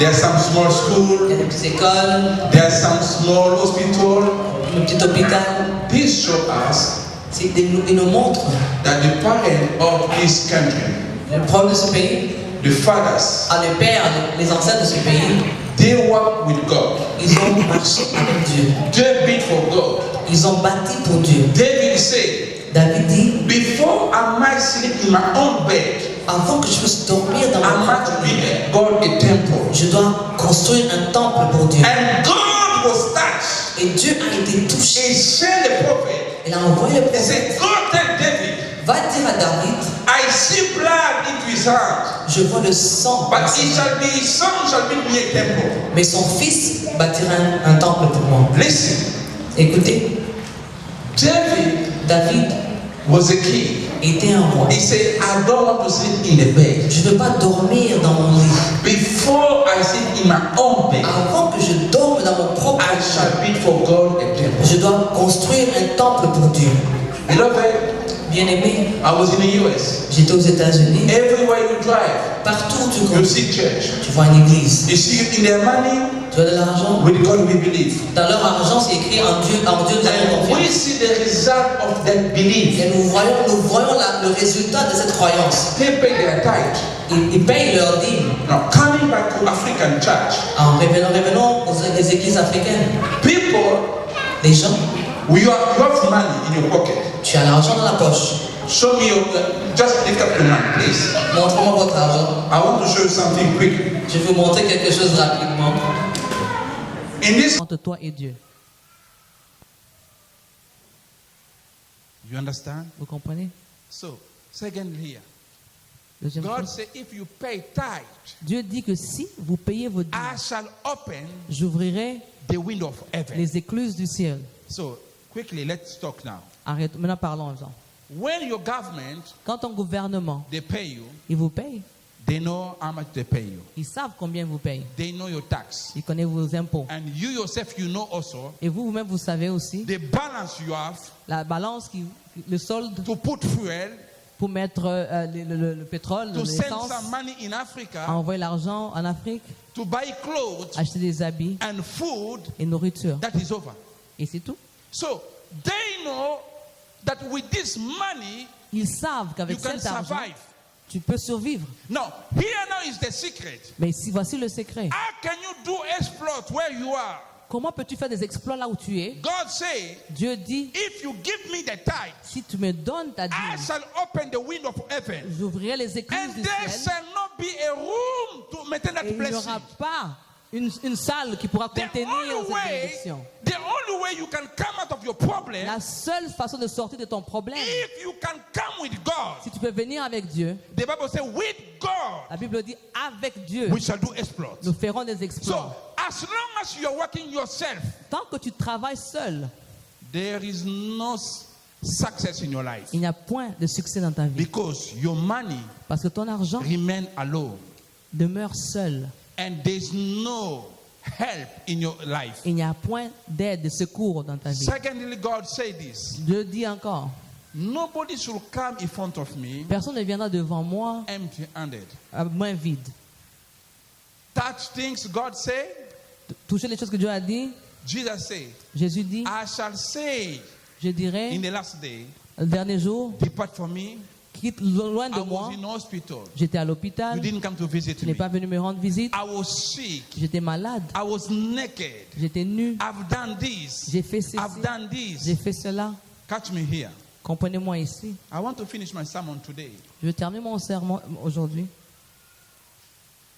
there's some small school, des petites écoles, there's some small hospital. un petit hôpital. This shows us Ils nous montrent that the parent of this country, le problème de ce pays. the fathers, Les pères, les ancêtres de ce pays, they work with God. ils ont marché avec Dieu. They build for God. Ils ont bâti pour Dieu. David said, David dit, before I might sleep in my own bed, avant que je puisse dormir dans I mon must propre build lit, God a temple. je dois construire un temple pour Dieu. And God was touched. Et Dieu a été touché. He sent the prophet. Il a envoyé le He prophète. said, Go tell David, Va dire à David, I see blood into his hand, je vois le sang. but his son shall build me a temple. Mais son fils bâtira un temple pour moi. Listen, Écoutez, David was a king. était un roi. He said, I don't want to sleep in the bed. Je ne veux pas dormir dans mon lit. Before I sleep in my own bed, Avant que je dorme dans mon propre I lit, shall build for God a temple. je dois construire un temple pour Dieu. Beloved, Bien-aimé, I was in the US. j'étais aux États-Unis. Everywhere you drive, Partout où tu you conduis, see church. tu vois une église. You see in their money, Tu as de l'argent. with God we believe. Dans leur argent, c'est écrit en Dieu nous avons And we confiance. see the result of that belief. Et nous voyons le résultat de cette croyance. They pay their tithe. Ils payent leur dîme. Now, coming back to African church, Revenons aux églises africaines. people, Les gens, you have money in your pocket. tu as l'argent dans la poche. Show me just lift up your hand, please. Montre-moi votre argent. I want to show you something quick. Je vais vous montrer quelque chose rapidement. In this, Entre toi et Dieu. you understand? Vous comprenez? So, secondly here, Deuxième God chose. said, if you pay tithe, Dieu dit que si vous payez vos I dîmes, shall open j'ouvrirai the window of heaven. les écluses du ciel. So, quickly, let's talk now. Arrête, maintenant parlons-en. When your government, Quand ton gouvernement, they pay you, il vous paye, they know how much they pay you. ils savent combien vous paye. They know your tax. Ils connaissent vos impôts. And you yourself, you know also Et vous-même, vous savez aussi the balance you have la balance, le solde to put fuel, pour mettre le pétrole, to send l'essence, some money in Africa, envoyer l'argent en Afrique, to buy clothes acheter des habits and food. et nourriture. That is over. Et c'est tout. So they know that with this money Ils savent you qu'avec can cet argent, survive. tu peux survivre. Now, here now is the secret. Mais si voici le secret. How can you do exploit where you are? Comment peux-tu faire des exploits là où tu es? God say, Dieu dit, if you give me the tithe, si tu me donnes ta I dîme, shall open the window of heaven. j'ouvrirai les écluses And du there ciel shall not be a room to maintain that et il n'y blessing. aura pas une salle qui pourra The contenir only cette way, bénédiction. the only way you can come out of your problem, La seule façon de sortir de ton problème, if you can come with God. si tu peux venir avec Dieu, The Bible says, with God, la Bible dit avec Dieu, we shall do exploits. nous ferons des So, exploits. as long as you are working yourself, Tant que tu travailles seul, there is no success in your life. il n'y a point de succès dans ta vie. Because your money Parce que ton argent remain alone. demeure seul. And there's no help in your life. Il n'y a point d'aide, de secours dans ta vie. Secondly, God said this. Dieu dit encore, Nobody should come in front of me personne ne viendra devant moi empty-handed. à main vide. Touch things God said. Toucher les choses que Dieu a dit, Jesus said, Jésus dit, I shall say je dirai, in the last day, le dernier jour, depart from me. quitte loin de I moi. was in hospital. J'étais à You l'hôpital, didn't come to visit tu n'es me. pas venu me rendre visite. I was sick. J'étais malade, I was naked. j'étais nu, I've done this. j'ai fait ceci, I've done j'ai this. fait cela. Catch me here. Comprenez-moi ici. I want to finish my sermon today. Je vais terminer mon sermon aujourd'hui.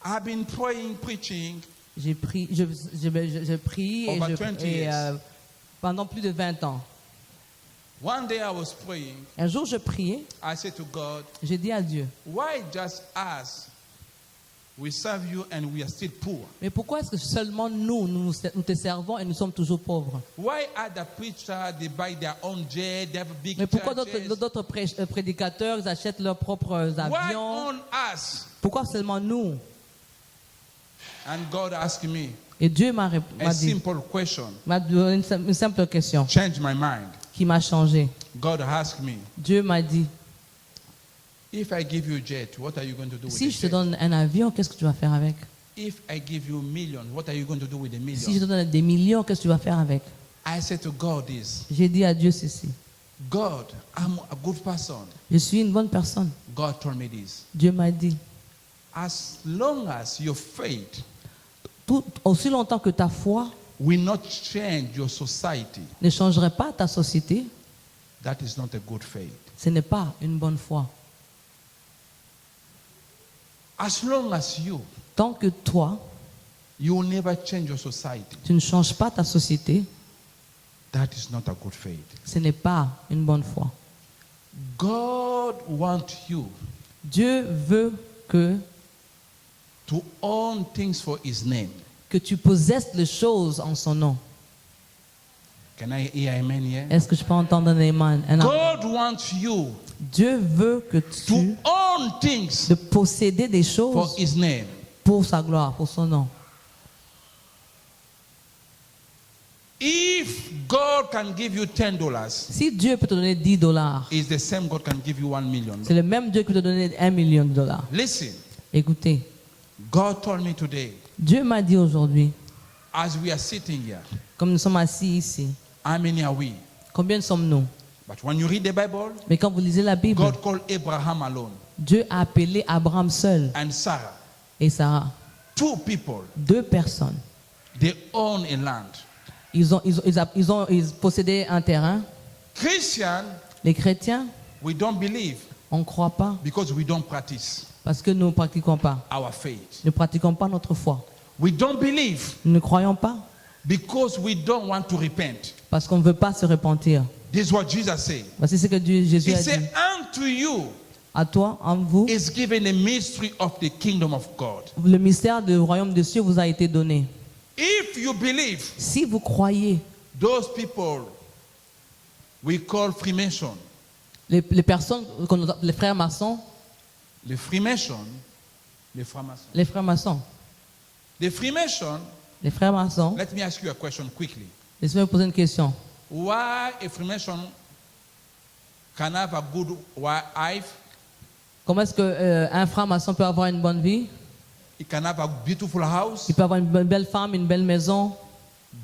I've been praying, preaching J'ai pris, je prie et Over 20 years. Pendant plus de 20 ans. One day I was praying. Un jour, je priais, I said to God, j'ai dit à Dieu, why just us? We serve you and we are still poor. mais pourquoi est-ce que seulement nous te servons et nous sommes toujours pauvres? Why other preachers, they buy their own jet, they have big Mais pourquoi churches? d'autres prédicateurs ils achètent leurs propres Why avions? on us? Pourquoi seulement nous? And God asked me Et Dieu m'a a dit, simple question. m'a donné une simple question Change my mind. qui m'a changé. God asked me, Dieu m'a dit, if I give you a jet, what are you going to do with si the je te jet? donne un avion, qu'est-ce que tu vas faire avec? If I give you a million, what are you going to do with the Si je million? te donne des millions, qu'est-ce que tu vas faire avec? I said to God this, J'ai dit à Dieu ceci. God, I'm a good person. Je suis une bonne personne. God told me this. Dieu m'a dit, As long as your faith aussi longtemps que ta foi will not change your society, ne changerait pas ta société, That is not a good faith. Ce n'est pas une bonne foi. As long as Tant que toi, you will never change your society, tu ne changes pas ta société, that is not a good faith. ce n'est pas une bonne foi. God wants you Dieu veut que to own things for His name. tu possèdes les choses en son nom. Can I hear amen here? Est-ce que je peux entendre un amen? God wants you Dieu veut que to tu own things de posséder des for choses His name. pour sa gloire, pour son nom. If God can give you $10, Si Dieu peut te donner $10, it's the same God can give you $1 million. c'est le même Dieu qui peut te donner $1 million. Listen, Écoutez, God told me today, Dieu m'a dit aujourd'hui, as we are sitting here, comme nous sommes assis ici, how many are we? combien sommes-nous? But when you read the Bible, Mais quand vous lisez la Bible, God called Abraham alone Dieu a appelé Abraham seul and Sarah, et Sarah, 2 people. 2 personnes. They own a land. Ils possédaient un terrain. Christian, Les chrétiens, we don't believe on ne croit pas because we don't practice parce que nous ne pratiquons pas. our faith. Nous ne pratiquons pas notre foi. We don't believe Nous ne croyons pas because we don't want to repent. parce qu'on ne veut pas se repentir. This is what Jesus said. Voici ce que Jésus He a dit. said, unto you À toi, en vous, is given a mystery of the kingdom of God. le mystère du royaume des cieux vous a été donné. If you believe, Si vous croyez, those people we call Freemason. les personnes, les frères maçons, The Freemason, the Freemason. les frères maçons, The Freemason, les frères maçons, let me ask you a question quickly. laissez-moi vous poser une question. Why a Freemason can have a good wife, Comment est-ce qu'un frère maçon peut avoir une bonne vie? he can have a beautiful house, Il peut avoir une belle femme, une belle maison,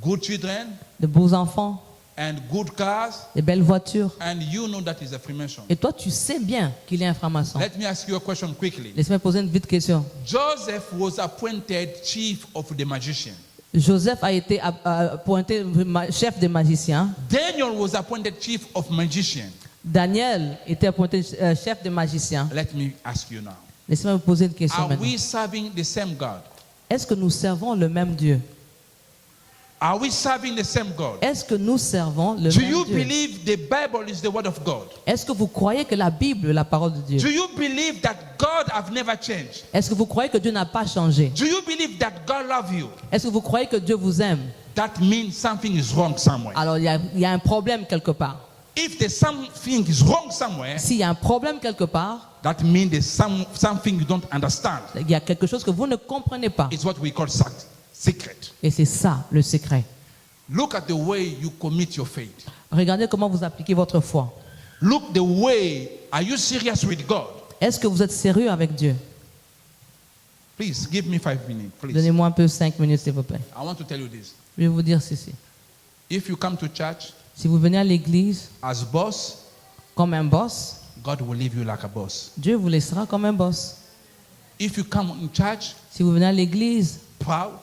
good children, de beaux enfants, and good cars, des belles voitures. and you know that is a Freemason? Et toi, tu sais bien qu'il est un franc-maçon. Let me ask you a question quickly. Laisse-moi poser une vite question. Joseph was appointed chief of the magician. Joseph a été appointé chef des magiciens. Daniel was appointed chief of magician. Daniel était appointé chef des magiciens. Let me ask you now. Laissez-moi vous poser une question Are maintenant. we serving the same God? Est-ce que nous servons le même Dieu? Are we serving the same God? Est-ce que nous servons le Do même you Dieu? believe the Bible is the word of God? Est-ce que vous croyez que la Bible est la parole de Dieu? Do you believe that God have never changed? Est-ce que vous croyez que Dieu n'a pas changé? Do you believe that God love you? Est-ce que vous croyez que Dieu vous aime? That means something is wrong somewhere. Alors il y a un problème quelque part. If there's something is wrong somewhere, S'il y a un problème quelque part, that means there's something you don't understand. il y a quelque chose que vous ne comprenez pas. It's what we call secret. Et c'est ça le secret. Look at the way you commit your faith. Regardez comment vous appliquez votre foi. Look the way, are you serious with God? Est-ce que vous êtes sérieux avec Dieu? Please, give me 5 minutes, please. Donnez-moi un peu 5 minutes, s'il vous plaît. I want to tell you this. Je vais vous dire ceci. If you come to church Si vous venez à l'église as boss, comme un boss, God will leave you like a boss. Dieu vous laissera comme un boss. If you come in church Si vous venez à l'église proud,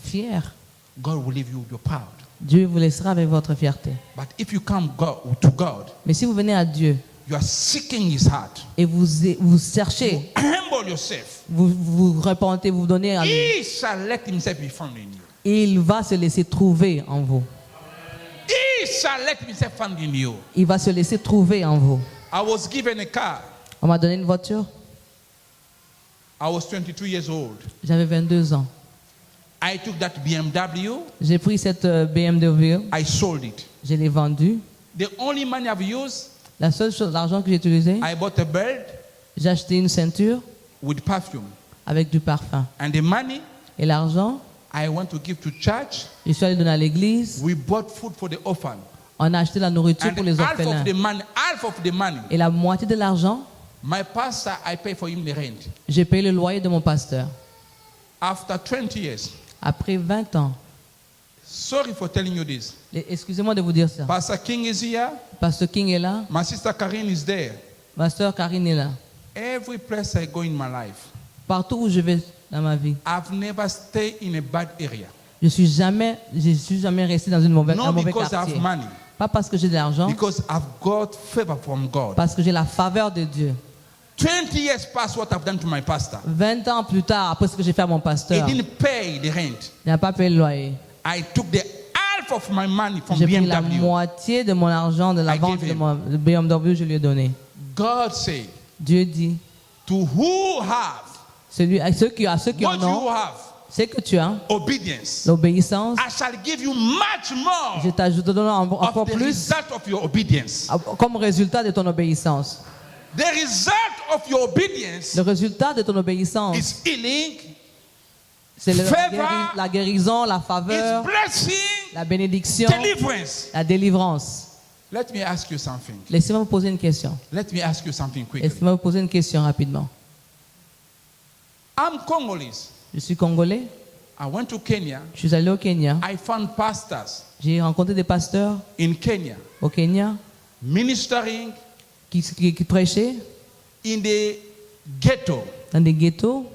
fier, God will leave you you're proud. Dieu vous laissera avec votre fierté. But if you come to God, Mais si vous venez à Dieu you are seeking His heart. et vous cherchez, Humble yourself. vous repentez, vous donnez à lui, He shall let Himself be found in you. il va se laisser trouver en vous. He shall let Himself found in you. Il va se laisser trouver en vous. I was given a car. On m'a donné une voiture. I was 22 years old. J'avais 22 ans. I took that BMW. J'ai pris cette BMW, I sold it. je l'ai vendue. The only money I've used, La seule chose, l'argent que j'ai utilisé, I bought a belt j'ai acheté une ceinture with perfume. avec du parfum. And the money Et l'argent, I went to give to church. je suis allé donner à l'église. We bought food for the orphan. On a acheté la nourriture pour And les half orphelins. of the money, Et la moitié de l'argent, my pastor, I pay for him the rent. j'ai payé le loyer de mon pasteur. After 20 years, Après 20 ans, sorry for telling you this. excusez-moi de vous dire ça. Pastor King is here. Pasteur King est là, My sister Karine is there. ma soeur Karine est là. Every place I go in my life, Partout où je vais dans ma vie, I've never stayed in a bad area. je suis jamais resté dans un Not mauvais because I quartier. have money, Pas parce que j'ai de l'argent, because I've got favor from God. parce que j'ai la faveur de Dieu. 20 years past what I've done to my pastor. 20 ans plus tard, après ce que j'ai fait à mon He pasteur, didn't pay the rent. il n'a pas payé le loyer. I took the half of my money from J'ai pris la BMW. moitié de mon argent de la I vente gave de him. mon de BMW, je lui ai donné. God said, Dieu dit, to who have à ceux qui what en you ont, have, c'est que tu as obedience, l'obéissance, I shall give you much more je t'ajouterai encore of the plus result of your obedience. comme résultat de ton obéissance. The result of your obedience Le résultat de ton obéissance, is healing, c'est favor, la guérison, la is faveur, blessing, la bénédiction, deliverance. la délivrance. Let me ask you something. Laissez-moi vous poser une question. Let me ask you something quickly. Laissez-moi vous poser une question rapidement. I'm Congolese. Je suis congolais. I went to Kenya. Je suis allé au Kenya. I found pastors J'ai rencontré des pasteurs in Kenya au Kenya ministering qui prêchaient in the ghetto. dans des ghettos.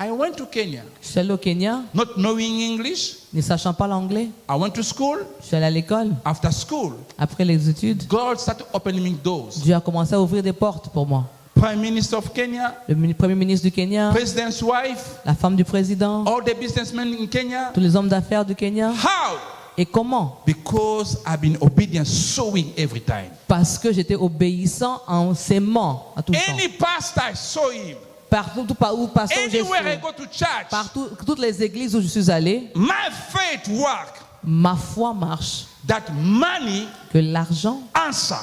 I went to Kenya Je suis allé au Kenya, not knowing English. ne sachant pas l'anglais. I went to school. Je suis allé à l'école. After school, Après les études, God started opening doors. Dieu a commencé à ouvrir des portes pour moi. Prime Minister of Kenya, Le premier ministre du Kenya, President's wife, la femme du président, all the businessmen in Kenya. tous les hommes d'affaires du Kenya. How? Et comment? Because I've been obedient, sowing every time. Parce que j'étais obéissant en s'aimant à tout le temps. Any pastor I saw him, Partout où j'ai anywhere I go to church, partout, toutes les églises où je suis allé, my faith work. ma foi marche. That money Que l'argent answer.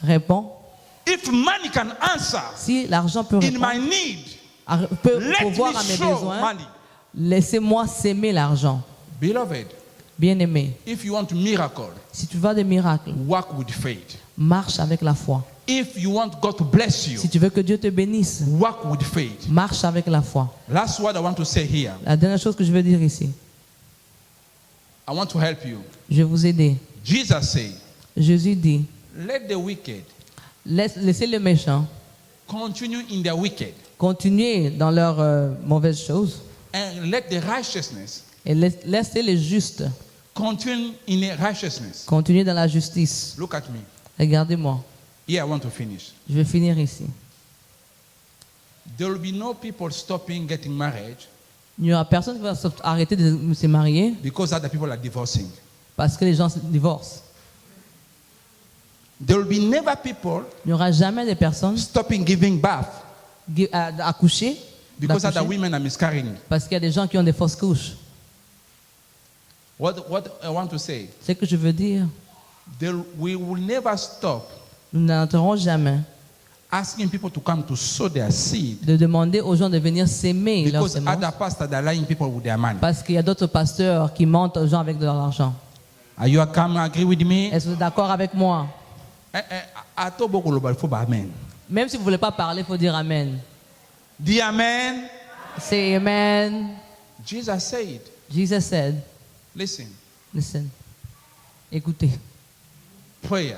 répond. If money can answer Si l'argent peut in répondre, my need, peut let pourvoir me à mes show besoins, money. laissez-moi s'aimer l'argent. Beloved, Bien-aimé, if you want miracle, si tu veux des miracles, walk with faith. marche avec la foi. If you want God to bless you, Si tu veux que Dieu te bénisse, walk with faith. marche avec la foi. That's what I want to say here. La dernière chose que je veux dire ici, I want to help you. je vais vous aider. Jesus said, Jésus dit, let the wicked laissez les méchants continue in their wicked, continuer dans leurs mauvaises choses and let the righteousness et laissez les justes continue in their righteousness. continuer dans la justice. Look at me. Regardez-moi, Here I want to finish. je vais finir ici. There will be no people stopping getting married Il n'y aura personne qui va arrêter de se marier because other people are divorcing. parce que les gens se divorcent. There will be never people Il n'y aura jamais des personnes stopping giving birth accoucher because other d'accoucher women are miscarrying. parce qu'il y a des gens qui ont des fausses couches. What I want to say, Ce que je veux dire, we will never stop nous n'arrêterons jamais asking people to come to sow their seed de demander aux gens de venir s'aimer leur because semence other pastors are lying people with their money. parce qu'il y a d'autres pasteurs qui mentent aux gens avec de leur argent. Are you come agree with me? Est-ce que vous êtes d'accord avec moi? Amen. Même si vous ne voulez pas parler, il faut dire Amen. The amen. Say Amen. Jesus said, Jesus said, listen, listen, écoutez, prayer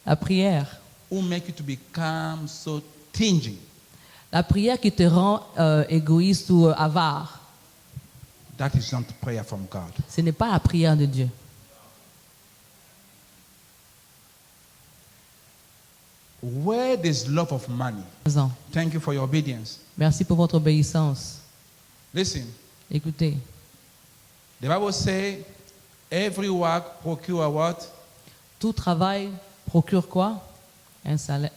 la prière, will make you to become so stingy. la prière qui te rend égoïste ou avare, That is not prayer from God. ce n'est pas la prière de Dieu. Where there's love of money. Thank you for your obedience. Merci pour votre obéissance. Listen, Écoutez, the Bible says, every work procure what? tout travail procure quoi? Un salaire.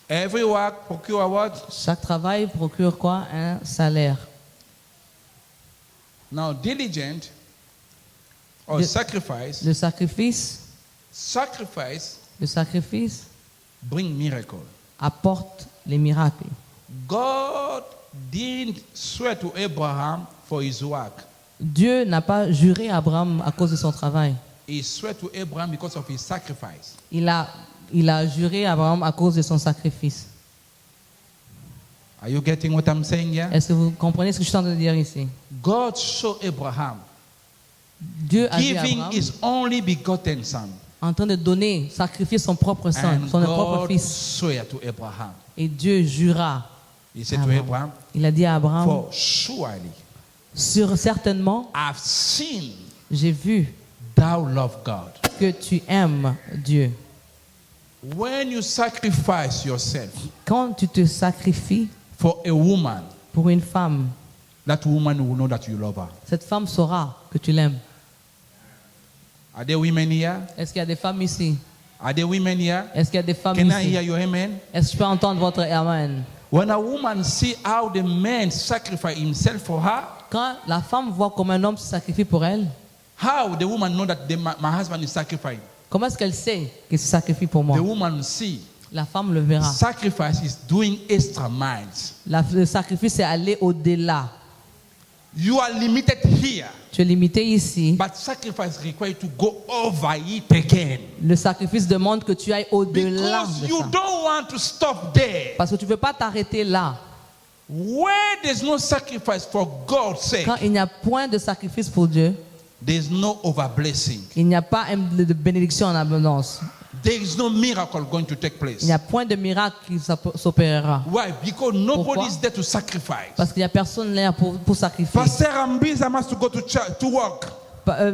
Every work procure what? Chaque travail procure quoi? Un salaire. Now, diligent or Le- sacrifice, Le sacrifice bring miracle. apporte les miracles. God didn't swear to Abraham for his work. Dieu n'a pas juré à Abraham à cause de son travail. He swore to Abraham because of his sacrifice. Il a juré à Abraham à cause de son sacrifice. Are you getting what I'm saying here? Est-ce que vous comprenez ce que je suis en train de dire ici? God showed Abraham Dieu a dit à giving Abraham his only begotten son. en train de donner, sacrifier son propre son, And son propre God fils. swore to Abraham. Et Dieu jura. He said to Abraham, Il a dit à Abraham, for surely certainement, I've seen j'ai vu thy thou love God. que tu aimes Dieu. When you sacrifice yourself Quand tu te sacrifies for a woman, pour une femme, that woman will know that you love her. cette femme saura que tu l'aimes. Are there women here? Est-ce qu'il y a des femmes ici? Are there women here? Est-ce qu'il y a des femmes Can I hear ici? your amen? Est-ce que je peux entendre votre amen? When a woman see how the man sacrifice himself for her, Quand la femme voit comme un homme se sacrifie pour elle, how the woman know that my husband is sacrificing? comment est-ce qu'elle sait qu'il se sacrifie pour moi? The woman see La femme le verra. sacrifice is doing extra miles. Le sacrifice est aller au-delà. You are limited here, Tu es limité ici. but sacrifice requires you to go over it again. Le sacrifice demande que tu ailles au-delà Because de you ça. don't want to stop there. Parce que tu ne veux pas t'arrêter là. Where there's no sacrifice for God's sake, Quand il n'y a point de sacrifice pour Dieu, there's no over-blessing. il n'y a pas de bénédiction en abondance. There is no miracle going to take place. Il n'y a point de miracle qui s'opérera. Why? Because nobody Pourquoi? is there to sacrifice. Parce qu'il n'y a personne là pour sacrifier. Pastor, I'm busy. I must go to church, to work.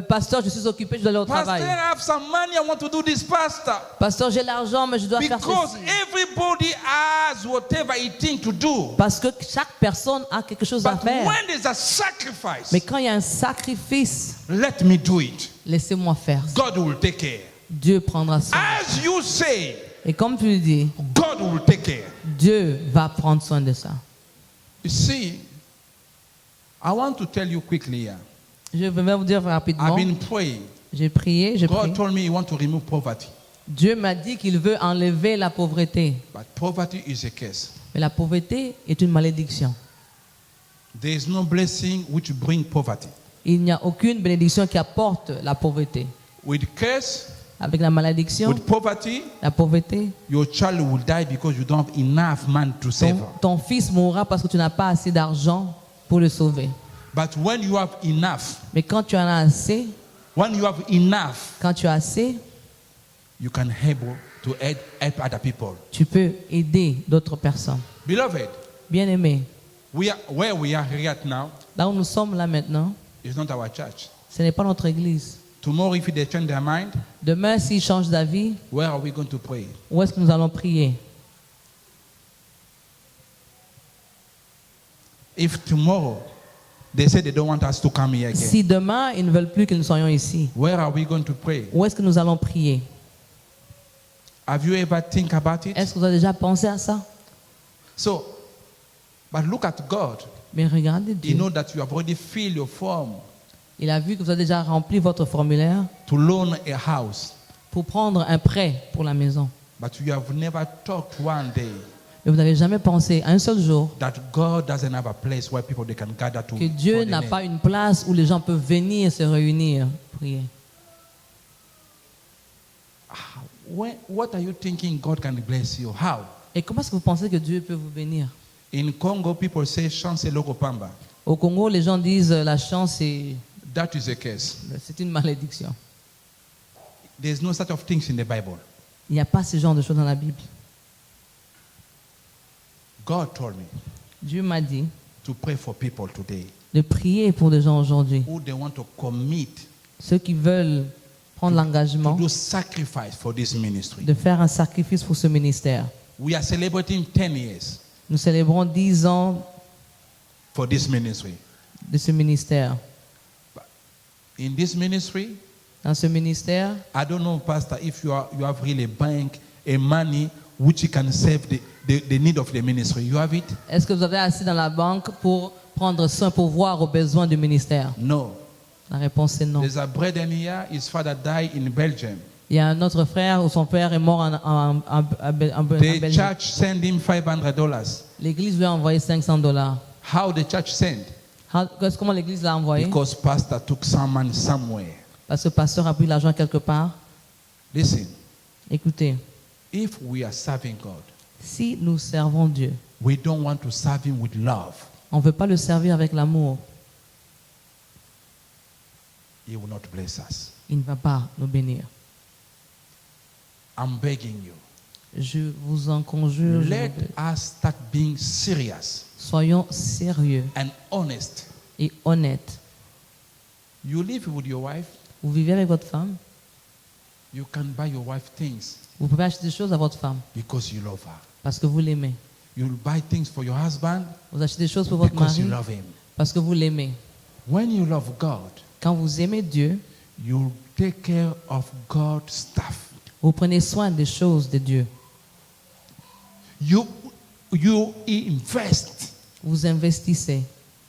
Pasteur, je suis occupé, je dois aller au Pastor, travail. I have some money. I want to do this, Pastor. Pasteur, j'ai l'argent, mais je dois faire Because ceci. everybody has whatever he thinks to do. Parce que chaque personne a quelque chose à But faire. when there's a sacrifice, Mais quand il y a un sacrifice, let me do it. laissez-moi faire. God will take care. Dieu prendra soin. As you say, Et comme tu le dis, God will take care. Dieu va prendre soin de ça. You see, I want to tell you quickly here. Je vais vous dire rapidement. I've been praying. J'ai prié, j'ai prié. God told me he wants to remove poverty. Dieu m'a dit qu'il veut enlever la pauvreté. But poverty is a curse. Mais la pauvreté est une malédiction. There is no blessing which bring poverty. Il n'y a aucune bénédiction qui apporte la pauvreté. With curse, Avec la malédiction, with poverty, la pauvreté, your child will die because you don't have enough money to save her. ton fils mourra parce que tu n'as pas assez d'argent pour le sauver. But when you have enough, Mais quand tu en as assez, when you have enough, quand tu as assez, you can able to help other people. tu peux aider d'autres personnes. Beloved, Bien-aimés, where we are here at now là où nous sommes là maintenant, is not our church. ce n'est pas notre église. Tomorrow, if they change their mind, Demain, s'ils changent d'avis, where are we going to pray? où est-ce que nous allons prier? If tomorrow they say they don't want us to come here again, Si demain, ils ne veulent plus que nous soyons ici, where are we going to pray? où est-ce que nous allons prier? Have you ever think about it? Est-ce que vous avez déjà pensé à ça? So, but look at God. Mais regardez You Dieu. know that you have already filled your form Il a vu que vous avez déjà rempli votre formulaire to loan a house, pour prendre un prêt pour la maison. but you have never thought one day Mais vous n'avez jamais pensé un seul jour that God doesn't have a place where people they can gather to. que Dieu for the n'a name. pas une place où les gens peuvent venir se réunir, prier. What are you thinking God can bless you? How? Et comment est-ce que vous pensez que Dieu peut vous bénir? In Congo, people say chance loko pamba. Au Congo, les gens disent la chance, That is a curse. c'est une malédiction. There's no such of things in the Bible. Il n'y a pas ce genre de choses dans la Bible. God told me Dieu m'a dit to pray for people today de prier pour des gens aujourd'hui. who they want to commit Ceux qui veulent prendre to l'engagement do sacrifice for this ministry. de faire un sacrifice pour ce ministère. We are celebrating 10 years Nous célébrons 10 ans for this ministry. de ce ministère. In this ministry, Dans ce ministère, I don't know, Pastor, if you have really a bank, a money which you can save the need of the ministry. You have it? est-ce que vous avez assez dans la banque pour prendre soin, pour voir aux besoins du ministère? No. La réponse est non. There's a brother here, his father died in Belgium. Il y a un autre frère où son père est mort en The Belgique. church sent him $500. L'église lui a envoyé $500. How the church sent? Comment l'église l'a envoyé? Because pastor took some money somewhere. Parce que le pasteur a pris l'argent quelque part. Listen, Écoutez, if we are serving God, si nous servons Dieu, we don't want to serve him with love. on ne veut pas le servir avec l'amour. He will not bless us. Il ne va pas nous bénir. I'm begging you. Je vous en conjure, Let us start being serious soyons sérieux and honest. et honnêtes. You live with your wife, Vous vivez avec votre femme. You can buy your wife things Vous pouvez acheter des choses à votre femme because you love her. parce que vous l'aimez. You'll buy things for your husband Vous achetez des choses pour votre because you mari love him. parce que vous l'aimez. When you love God, Quand vous aimez Dieu, you'll take care of God's stuff. vous prenez soin des choses de Dieu. You invest. Vous investissez.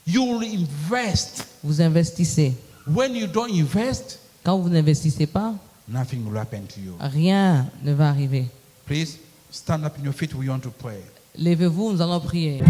You'll invest. Vous investissez. When you don't invest, Quand vous n'investissez pas, nothing will happen to you. rien ne va arriver. Please stand up in your feet. We want to pray. Levez-vous, nous allons prier.